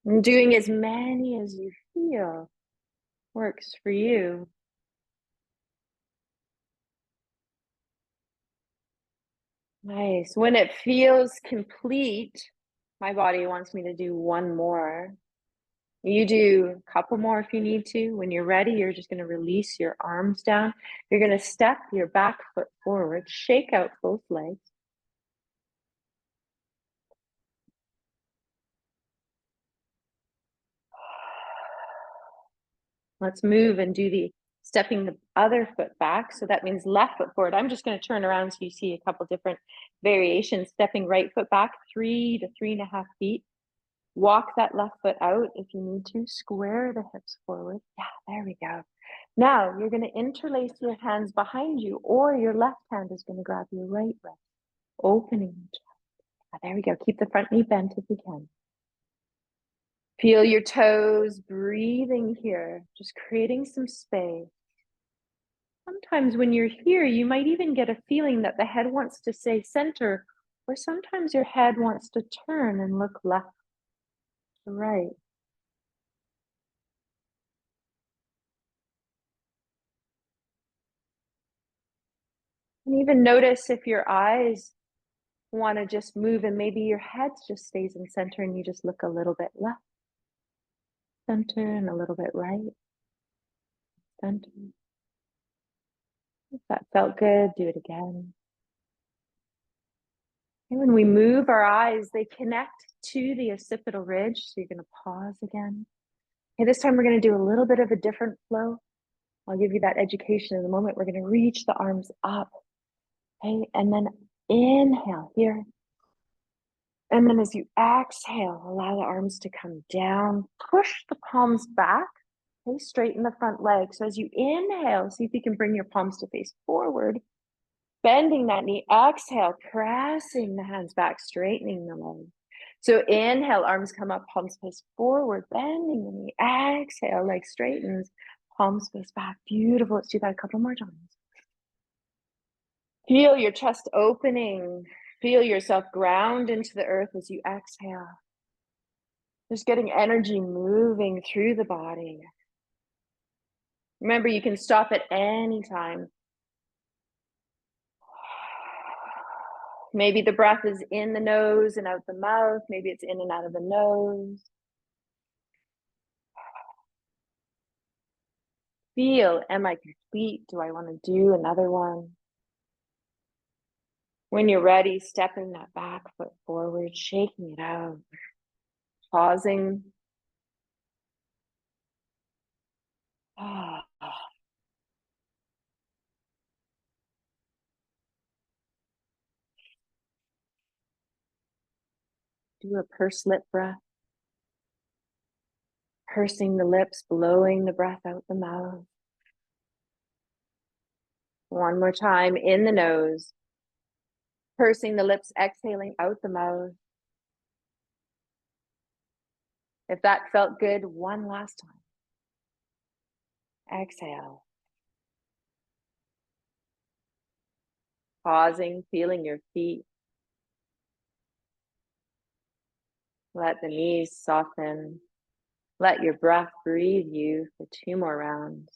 And doing as many as you feel works for you. Nice. When it feels complete, my body wants me to do one more. You do a couple more if you need to. When you're ready, you're just going to release your arms down. You're going to step your back foot forward, shake out both legs. Let's move and do the stepping the other foot back. So that means left foot forward. I'm just going to turn around so you see a couple different variations. Stepping right foot back 3 to 3.5 feet. Walk that left foot out if you need to. Square the hips forward. Yeah, there we go. Now you're going to interlace your hands behind you, or your left hand is going to grab your right wrist. Opening. There we go. Keep the front knee bent if you can. Feel your toes, breathing here, just creating some space. Sometimes when you're here, you might even get a feeling that the head wants to say center, or sometimes your head wants to turn and look left to right. And even notice if your eyes want to just move and maybe your head just stays in center and you just look a little bit left, center, and a little bit right, center. If that felt good, do it again. And when we move our eyes, they connect to the occipital ridge. So you're going to pause again. Okay, this time we're going to do a little bit of a different flow. I'll give you that education in a moment. We're going to reach the arms up. Okay, and then inhale here. And then as you exhale, allow the arms to come down. Push the palms back. Okay, straighten the front leg. So as you inhale, see if you can bring your palms to face forward. Bending that knee, exhale, pressing the hands back, straightening the leg. So inhale, arms come up, palms face forward, bending the knee. Exhale, leg straightens, Palms face back. Beautiful. Let's do that a couple more times. Feel your chest opening. Feel yourself ground into the earth as you exhale. Just getting energy moving through the body. Remember, you can stop at any time. Maybe the breath is in the nose and out the mouth. Maybe it's in and out of the nose. Feel, am I complete? Do I want to do another one? When you're ready, stepping that back foot forward, shaking it out, pausing. Do a pursed lip breath. Pursing the lips, blowing the breath out the mouth. One more time, in the nose. Pursing the lips, exhaling out the mouth. If that felt good, one last time. Exhale. Pausing, feeling your feet. Let the knees soften. Let your breath breathe you for 2 more rounds.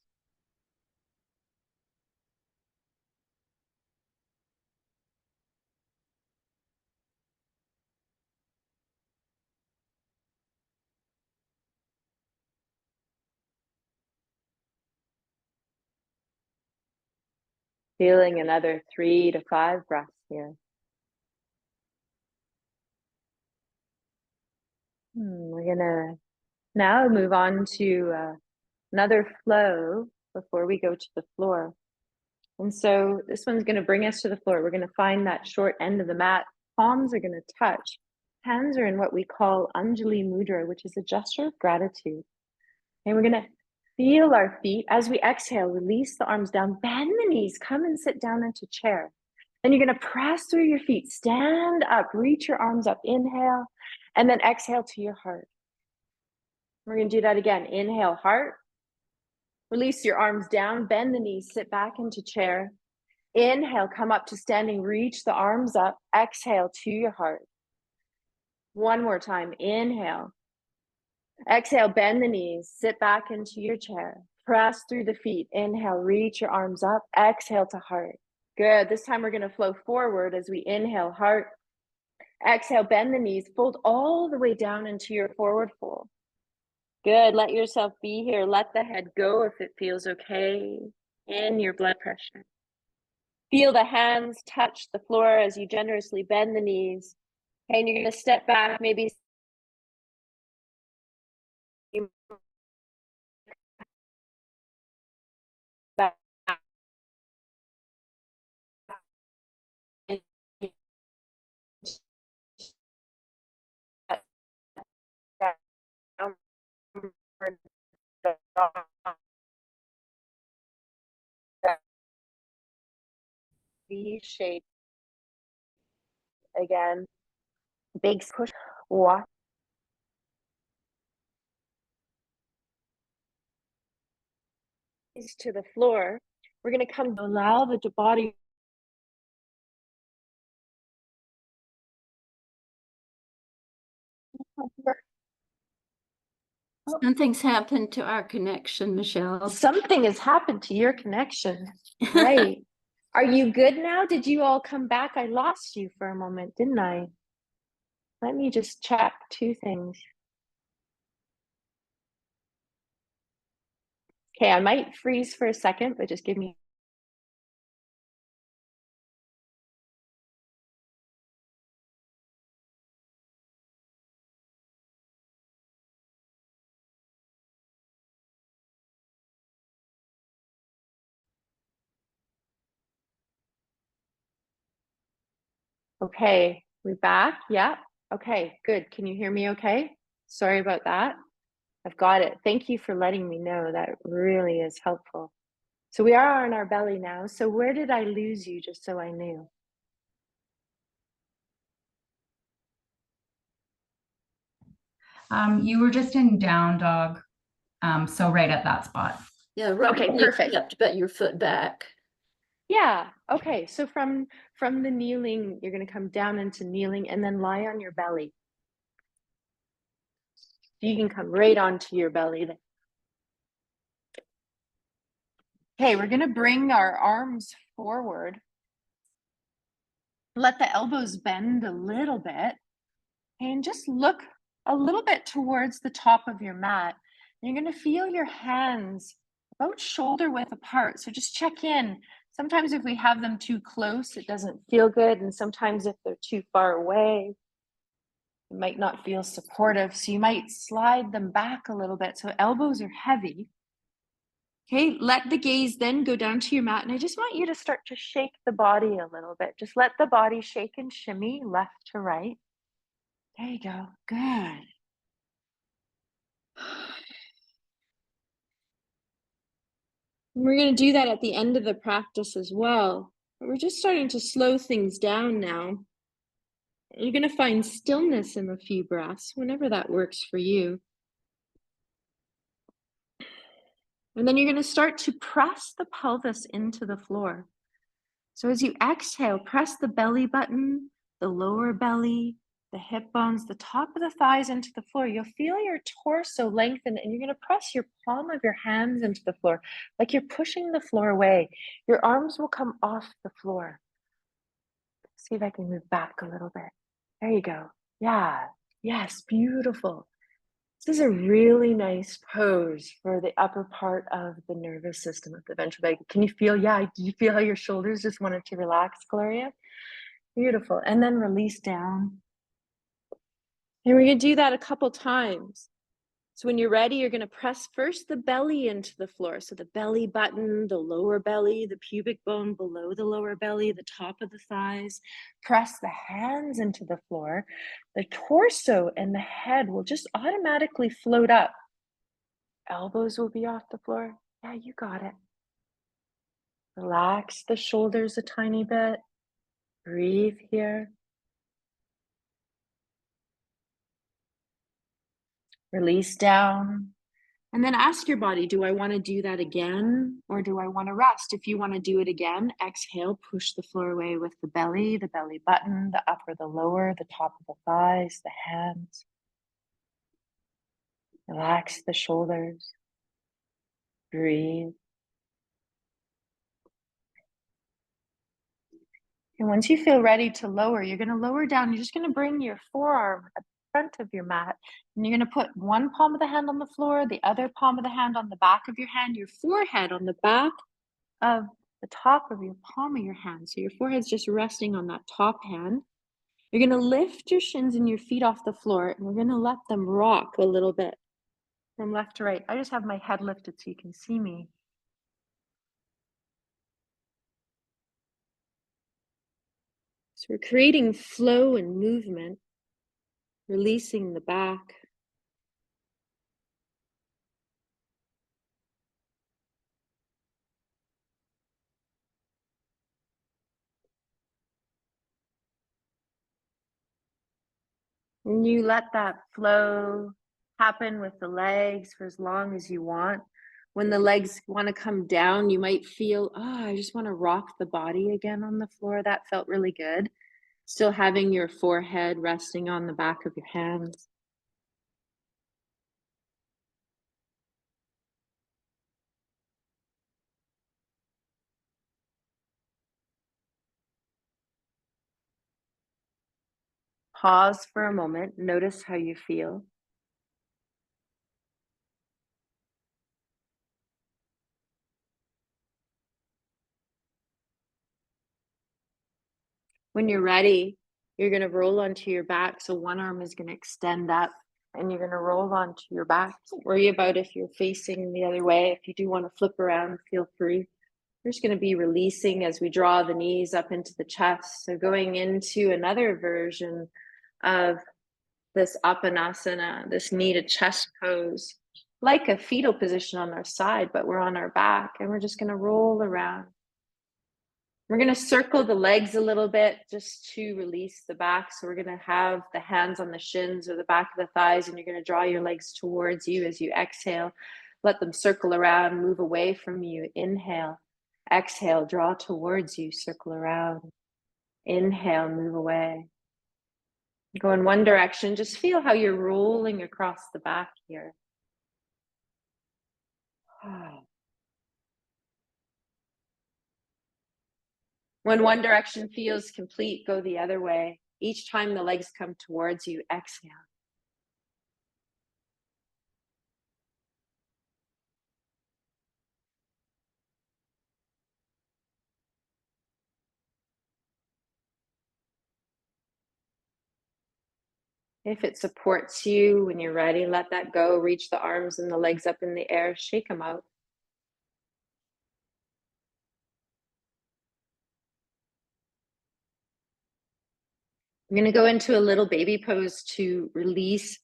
Feeling another 3 to 5 breaths here. We're gonna now move on to another flow before we go to the floor. And so this one's gonna bring us to the floor. We're gonna find that short end of the mat. Palms are gonna touch. Hands are in what we call Anjali Mudra, which is a gesture of gratitude. And we're gonna feel our feet. As we exhale, release the arms down, bend the knees, come and sit down into chair. Then you're gonna press through your feet, stand up, reach your arms up, inhale, and then exhale to your heart. We're gonna do that again. Inhale, heart. Release your arms down, bend the knees, sit back into chair. Inhale, come up to standing, reach the arms up, exhale to your heart. One more time, inhale. Exhale, bend the knees, sit back into your chair. Press through the feet, inhale, reach your arms up, exhale to heart. Good, this time we're gonna flow forward as we inhale, heart. Exhale, bend the knees, fold all the way down into your forward fold. Good, let yourself be here. Let the head go if it feels okay in your blood pressure. Feel the hands touch the floor as you generously bend the knees. Okay, and you're gonna step back, maybe back. V shape again. Big push. Walk to the floor. We're going to come allow the body. Something's happened to our connection, Michelle. Something has happened to your connection. Right. Are you good now? Did you all come back? I lost you for a moment, didn't I? Let me just check 2 things. Okay, I might freeze for a second, but just give me. Okay, we back? Yeah. Okay, good. Can you hear me okay? Sorry about that. I've got it. Thank you for letting me know. That really is helpful. So we are on our belly now. So where did I lose you, just so I knew? You were just in down dog, so right at that spot. Yeah, rub Okay, your knee perfect. up, but your foot back. Yeah. Okay. So from the kneeling, you're going to come down into kneeling and then lie on your belly. You can come right onto your belly there. Okay, we're going to bring our arms forward. Let the elbows bend a little bit and just look a little bit towards the top of your mat. You're going to feel your hands about shoulder width apart. So just check in. Sometimes if we have them too close, it doesn't feel good. And sometimes if they're too far away, it might not feel supportive. So you might slide them back a little bit. So elbows are heavy. Okay, let the gaze then go down to your mat. And I just want you to start to shake the body a little bit. Just let the body shake and shimmy left to right. There you go. Good. We're going to do that at the end of the practice as well. But we're just starting to slow things down now. You're going to find stillness in a few breaths, whenever that works for you. And then you're going to start to press the pelvis into the floor. So as you exhale, press the belly button, the lower belly, the hip bones, the top of the thighs into the floor. You'll feel your torso lengthen and you're going to press your palm of your hands into the floor like you're pushing the floor away. Your arms will come off the floor. See if I can move back a little bit. There you go. Yeah. Yes. Beautiful. This is a really nice pose for the upper part of the nervous system of the ventral vagal. Can you feel? Yeah. Do you feel how your shoulders just wanted to relax, Gloria? Beautiful. And then release down. And we're going to do that a couple times. So when you're ready, you're going to press first the belly into the floor. So the belly button, the lower belly, the pubic bone below the lower belly, the top of the thighs. Press the hands into the floor. The torso and the head will just automatically float up. Elbows will be off the floor. Yeah, you got it. Relax the shoulders a tiny bit. Breathe here. Release down. And then ask your body, do I want to do that again or do I want to rest? If you want to do it again, exhale, push the floor away with the belly button, the upper, the lower, the top of the thighs, the hands. Relax the shoulders. Breathe. And once you feel ready to lower, you're going to lower down. You're just going to bring your forearm at the front of your mat. And you're going to put one palm of the hand on the floor, the other palm of the hand on the back of your hand, your forehead on the back of the top of your palm of your hand. So your forehead's just resting on that top hand. You're going to lift your shins and your feet off the floor, and we're going to let them rock a little bit from left to right. I just have my head lifted so you can see me. So we're creating flow and movement, releasing the back. And you let that flow happen with the legs for as long as you want. When the legs want to come down, you might feel, oh, I just want to rock the body again on the floor. That felt really good. Still having your forehead resting on the back of your hands. Pause for a moment. Notice how you feel. When you're ready, you're going to roll onto your back. So one arm is going to extend up and you're going to roll onto your back. Don't worry about if you're facing the other way. If you do want to flip around, feel free. We're just going to be releasing as we draw the knees up into the chest. So going into another version of this Apanasana, this knee to chest pose, like a fetal position on our side, but we're on our back and we're just going to roll around. We're going to circle the legs a little bit just to release the back. So we're going to have the hands on the shins or the back of the thighs, and you're going to draw your legs towards you as you exhale. Let them circle around, move away from you. Inhale, exhale, draw towards you, circle around. Inhale, move away. Go in one direction. Just feel how you're rolling across the back here. When one direction feels complete, go the other way. Each time the legs come towards you, exhale. If it supports you, when you're ready, let that go. Reach the arms and the legs up in the air. Shake them out. I'm going to go into a little baby pose to release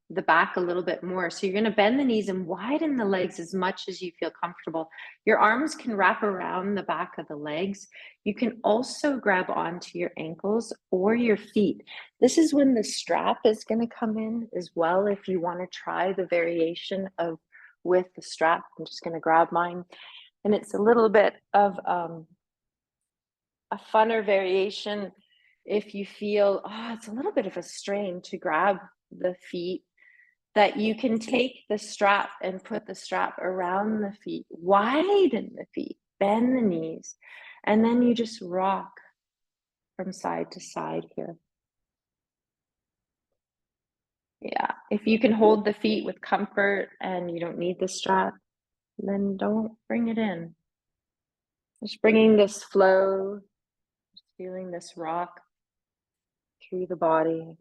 the back a little bit more. So you're going to bend the knees and widen the legs as much as you feel comfortable. Your arms can wrap around the back of the legs. You can also grab onto your ankles or your feet. This is when the strap is going to come in as well. If you want to try the variation of with the strap, I'm just going to grab mine. And it's a little bit of a funner variation. If you feel, it's a little bit of a strain to grab the feet, that you can take the strap and put the strap around the feet, widen the feet, bend the knees, and then you just rock from side to side here. Yeah, if you can hold the feet with comfort and you don't need the strap, then don't bring it in. Just bringing this flow, just feeling this rock through the body.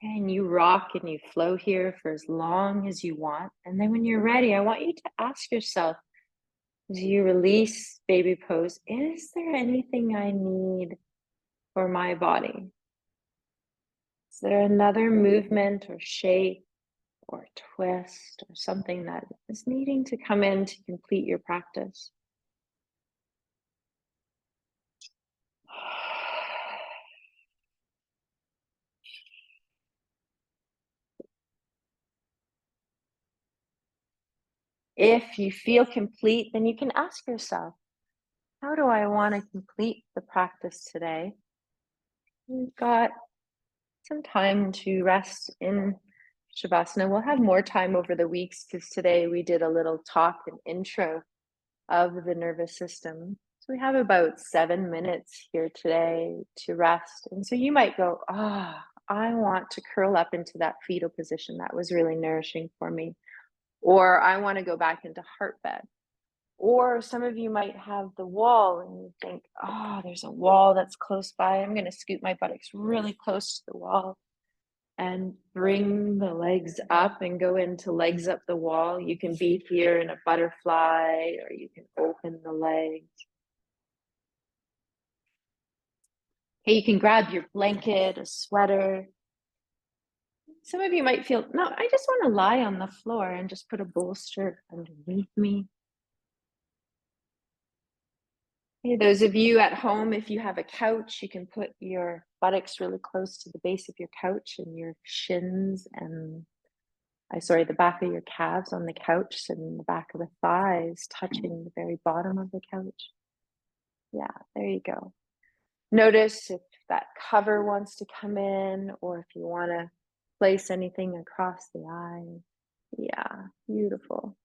And you rock and you flow here for as long as you want. And then when you're ready, I want you to ask yourself, as you release baby pose, is there anything I need for my body? Is there another movement or shape or twist or something that is needing to come in to complete your practice? If you feel complete, then you can ask yourself, how do I want to complete the practice today? We've got some time to rest in Shavasana. We'll have more time over the weeks because today we did a little talk and intro of the nervous system. So we have about 7 minutes here today to rest. And so you might go, I want to curl up into that fetal position. That was really nourishing for me. Or I want to go back into heart bed. Or some of you might have the wall and you think, there's a wall that's close by. I'm going to scoot my buttocks really close to the wall and bring the legs up and go into legs up the wall. You can be here in a butterfly or you can open the legs. Okay, you can grab your blanket, a sweater. Some of you might feel, no, I just want to lie on the floor and just put a bolster underneath me. Okay, those of you at home, if you have a couch, you can put your buttocks really close to the base of your couch and your shins and, the back of your calves on the couch and the back of the thighs touching the very bottom of the couch. Yeah, there you go. Notice if that cover wants to come in or if you want to place anything across the eyes. Yeah, beautiful.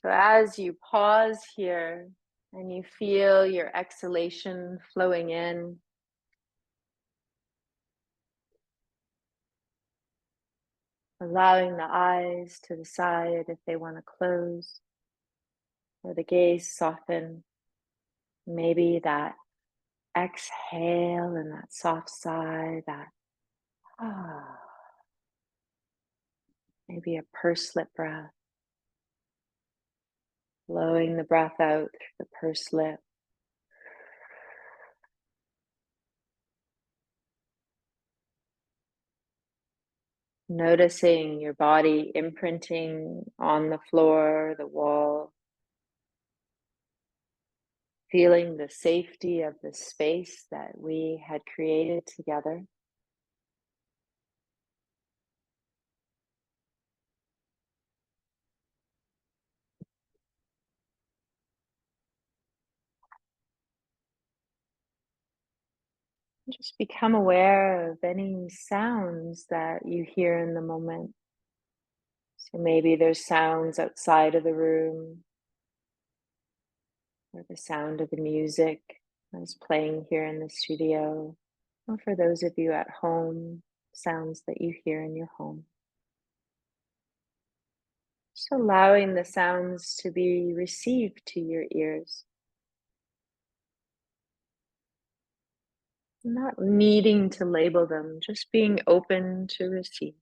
So as you pause here and you feel your exhalation flowing in, allowing the eyes to decide if they want to close or the gaze soften. Maybe that exhale and that soft sigh, that ah, maybe a pursed lip breath, blowing the breath out through the pursed lip. Noticing your body imprinting on the floor, the wall, feeling the safety of the space that we had created together. Just become aware of any sounds that you hear in the moment. So maybe there's sounds outside of the room, or the sound of the music that's playing here in the studio, or for those of you at home, sounds that you hear in your home. Just allowing the sounds to be received to your ears. Not needing to label them, just being open to receive.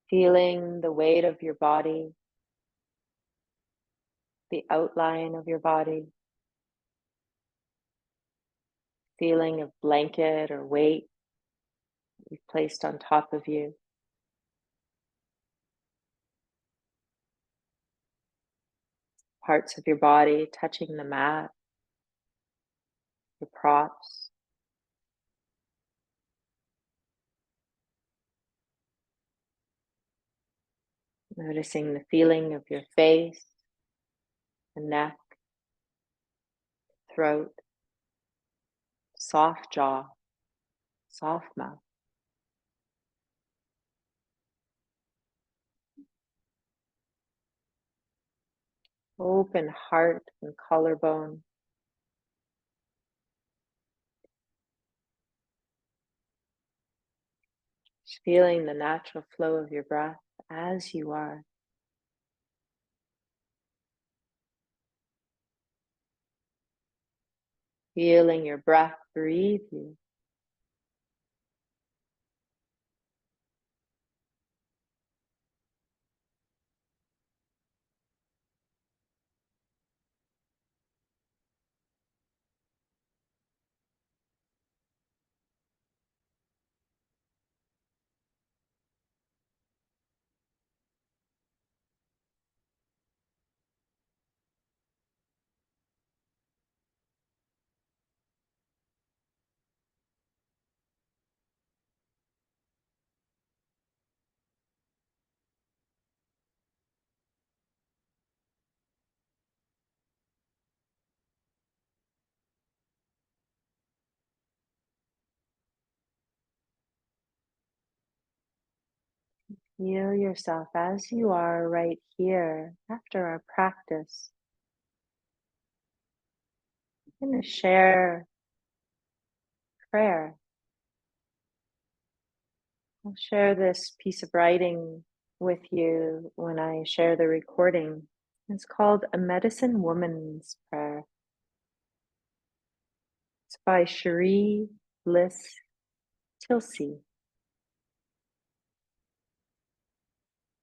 Feeling the weight of your body, the outline of your body, feeling of blanket or weight you've placed on top of you. Parts of your body touching the mat, the props. Noticing the feeling of your face, the neck, throat, soft jaw, soft mouth. Open heart and collarbone. Just feeling the natural flow of your breath as you are. Feeling your breath breathe you. Feel yourself as you are right here after our practice. I'm going to share prayer. I'll share this piece of writing with you when I share the recording. It's called A Medicine Woman's Prayer. It's by Cherie Bliss Tilsey.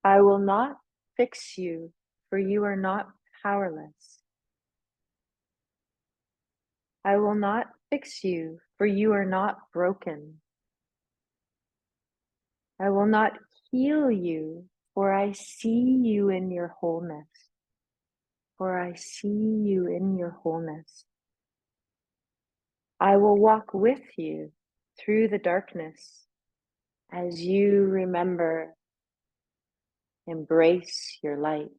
I will not fix you, for you are not powerless. I will not fix you, for you are not broken. I will not heal you, for I see you in your wholeness. For I see you in your wholeness. I will walk with you through the darkness as you remember, embrace your light.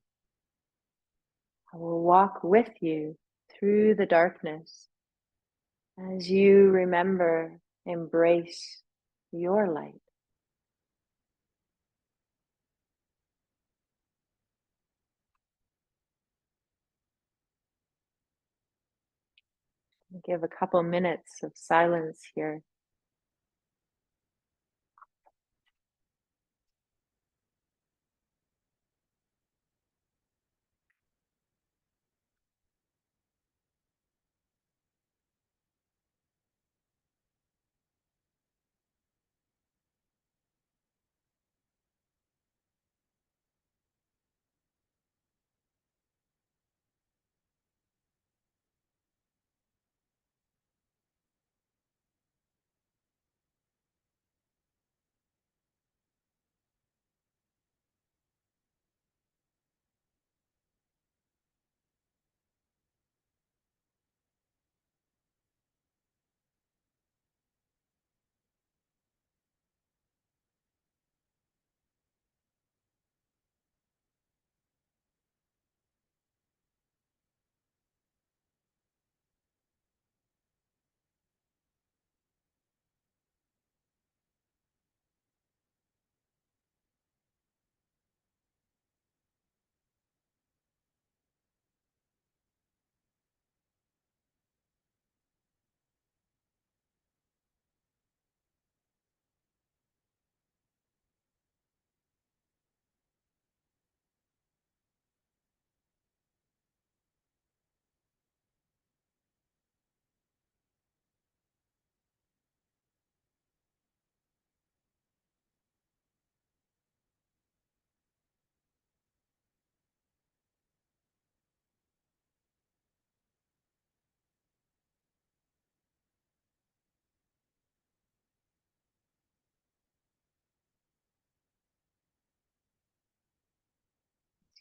I will walk with you through the darkness as you remember, embrace your light. I'll give a couple minutes of silence here.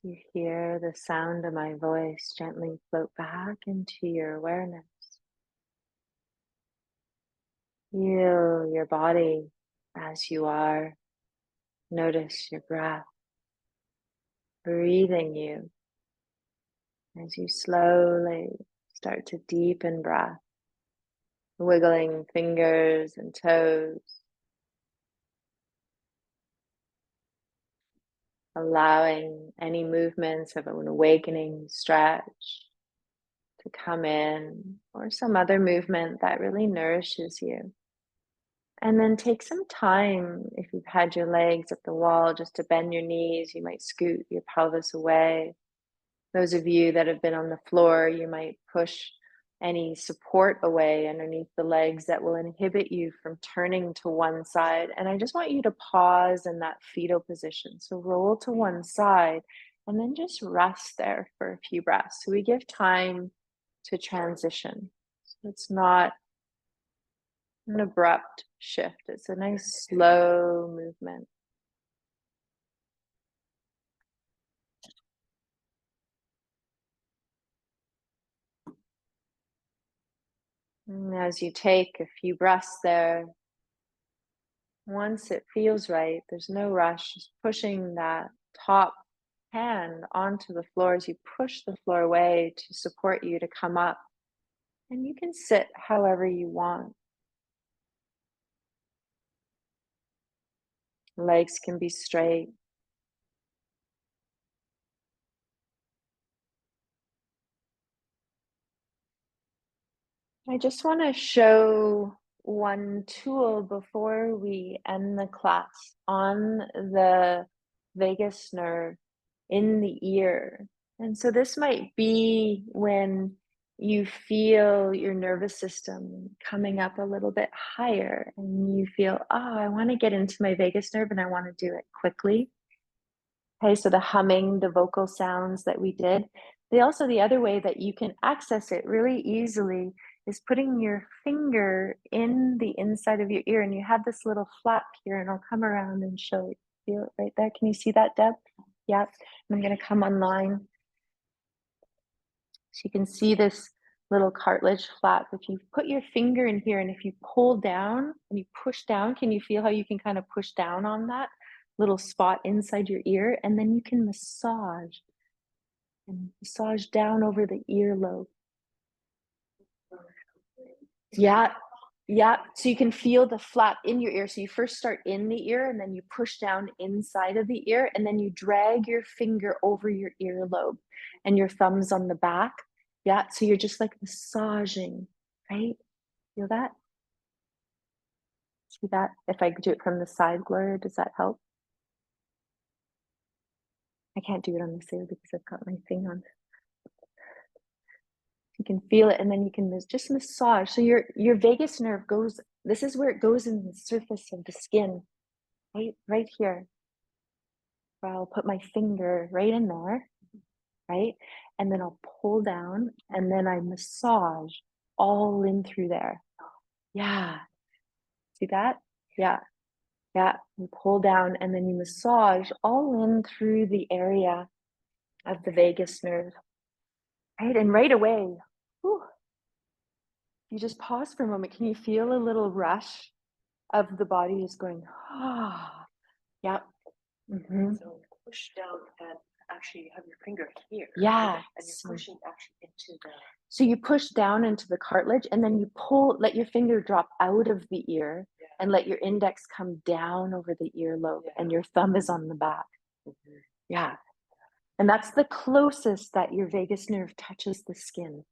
You hear the sound of my voice gently float back into your awareness. Feel your body as you are. Notice your breath breathing you as you slowly start to deepen breath, wiggling fingers and toes, allowing any movements of an awakening stretch to come in, or some other movement that really nourishes you. And then take some time, if you've had your legs at the wall, just to bend your knees. You might scoot your pelvis away. Those of you that have been on the floor, you might push any support away underneath the legs that will inhibit you from turning to one side. And I just want you to pause in that fetal position. So roll to one side and then just rest there for a few breaths. So we give time to transition. So it's not an abrupt shift. It's a nice slow movement. And as you take a few breaths there, once it feels right, there's no rush, just pushing that top hand onto the floor as you push the floor away to support you to come up. And you can sit however you want. Legs can be straight. I just want to show one tool before we end the class on the vagus nerve in the ear. And so this might be when you feel your nervous system coming up a little bit higher and you feel, oh, I want to get into my vagus nerve and I want to do it quickly. Okay, so the humming, the vocal sounds that we did. The other way that you can access it really easily is putting your finger in the inside of your ear, and you have this little flap here, and I'll come around and show it. Feel it right there. Can you see that, Deb? Yep. I'm going to come online. So you can see this little cartilage flap. If you put your finger in here and if you pull down and you push down, can you feel how you can kind of push down on that little spot inside your ear? And then you can massage and massage down over the earlobe. Yeah, yeah. So you can feel the flap in your ear. So you first start in the ear and then you push down inside of the ear and then you drag your finger over your earlobe and your thumb's on the back. Yeah, so you're just like massaging, right? Feel that? See that? If I do it from the side, Gloria, does that help? I can't do it on the side because I've got my thing on. You can feel it and then you can just massage. So your vagus nerve goes, this is where it goes in the surface of the skin, right here. I'll put my finger right in there, right? And then I'll pull down and then I massage all in through there. Yeah. See that? Yeah. Yeah. You pull down and then you massage all in through the area of the vagus nerve. Right? And right away, whew, you just pause for a moment. Can you feel a little rush of the body just going, ah, yeah. Mm-hmm. So push down and actually have your finger here. Yeah. And you're pushing actually into the. So you push down into the cartilage and then you pull, let your finger drop out of the ear and let your index come down over the earlobe and your thumb is on the back. Mm-hmm. Yeah. And that's the closest that your vagus nerve touches the skin.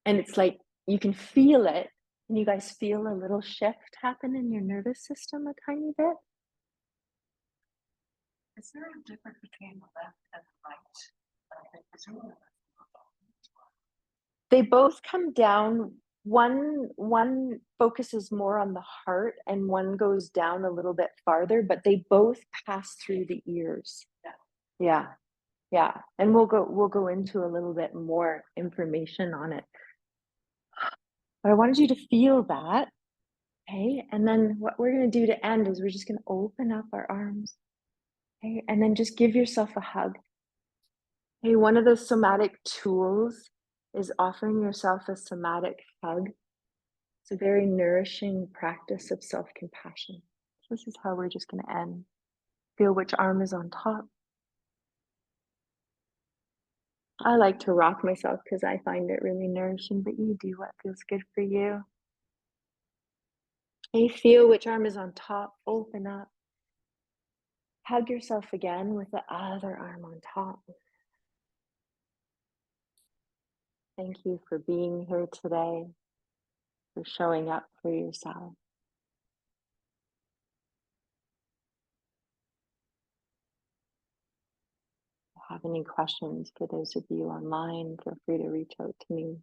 And it's like, you can feel it. And you guys feel a little shift happen in your nervous system a tiny bit? Is there a difference between the left and the right? They both come down. One focuses more on the heart and one goes down a little bit farther, but they both pass through the ears. Yeah. And we'll go into a little bit more information on it. But I wanted you to feel that. Okay. And then what we're going to do to end is we're just going to open up our arms. Okay, and then just give yourself a hug. Okay, one of the somatic tools is offering yourself a somatic hug. It's a very nourishing practice of self-compassion. This is how we're just going to end. Feel which arm is on top. I like to rock myself because I find it really nourishing, but you do what feels good for you. Okay, feel which arm is on top. Open up. Hug yourself again with the other arm on top. Thank you for being here today, for showing up for yourself. If you have any questions for those of you online, feel free to reach out to me.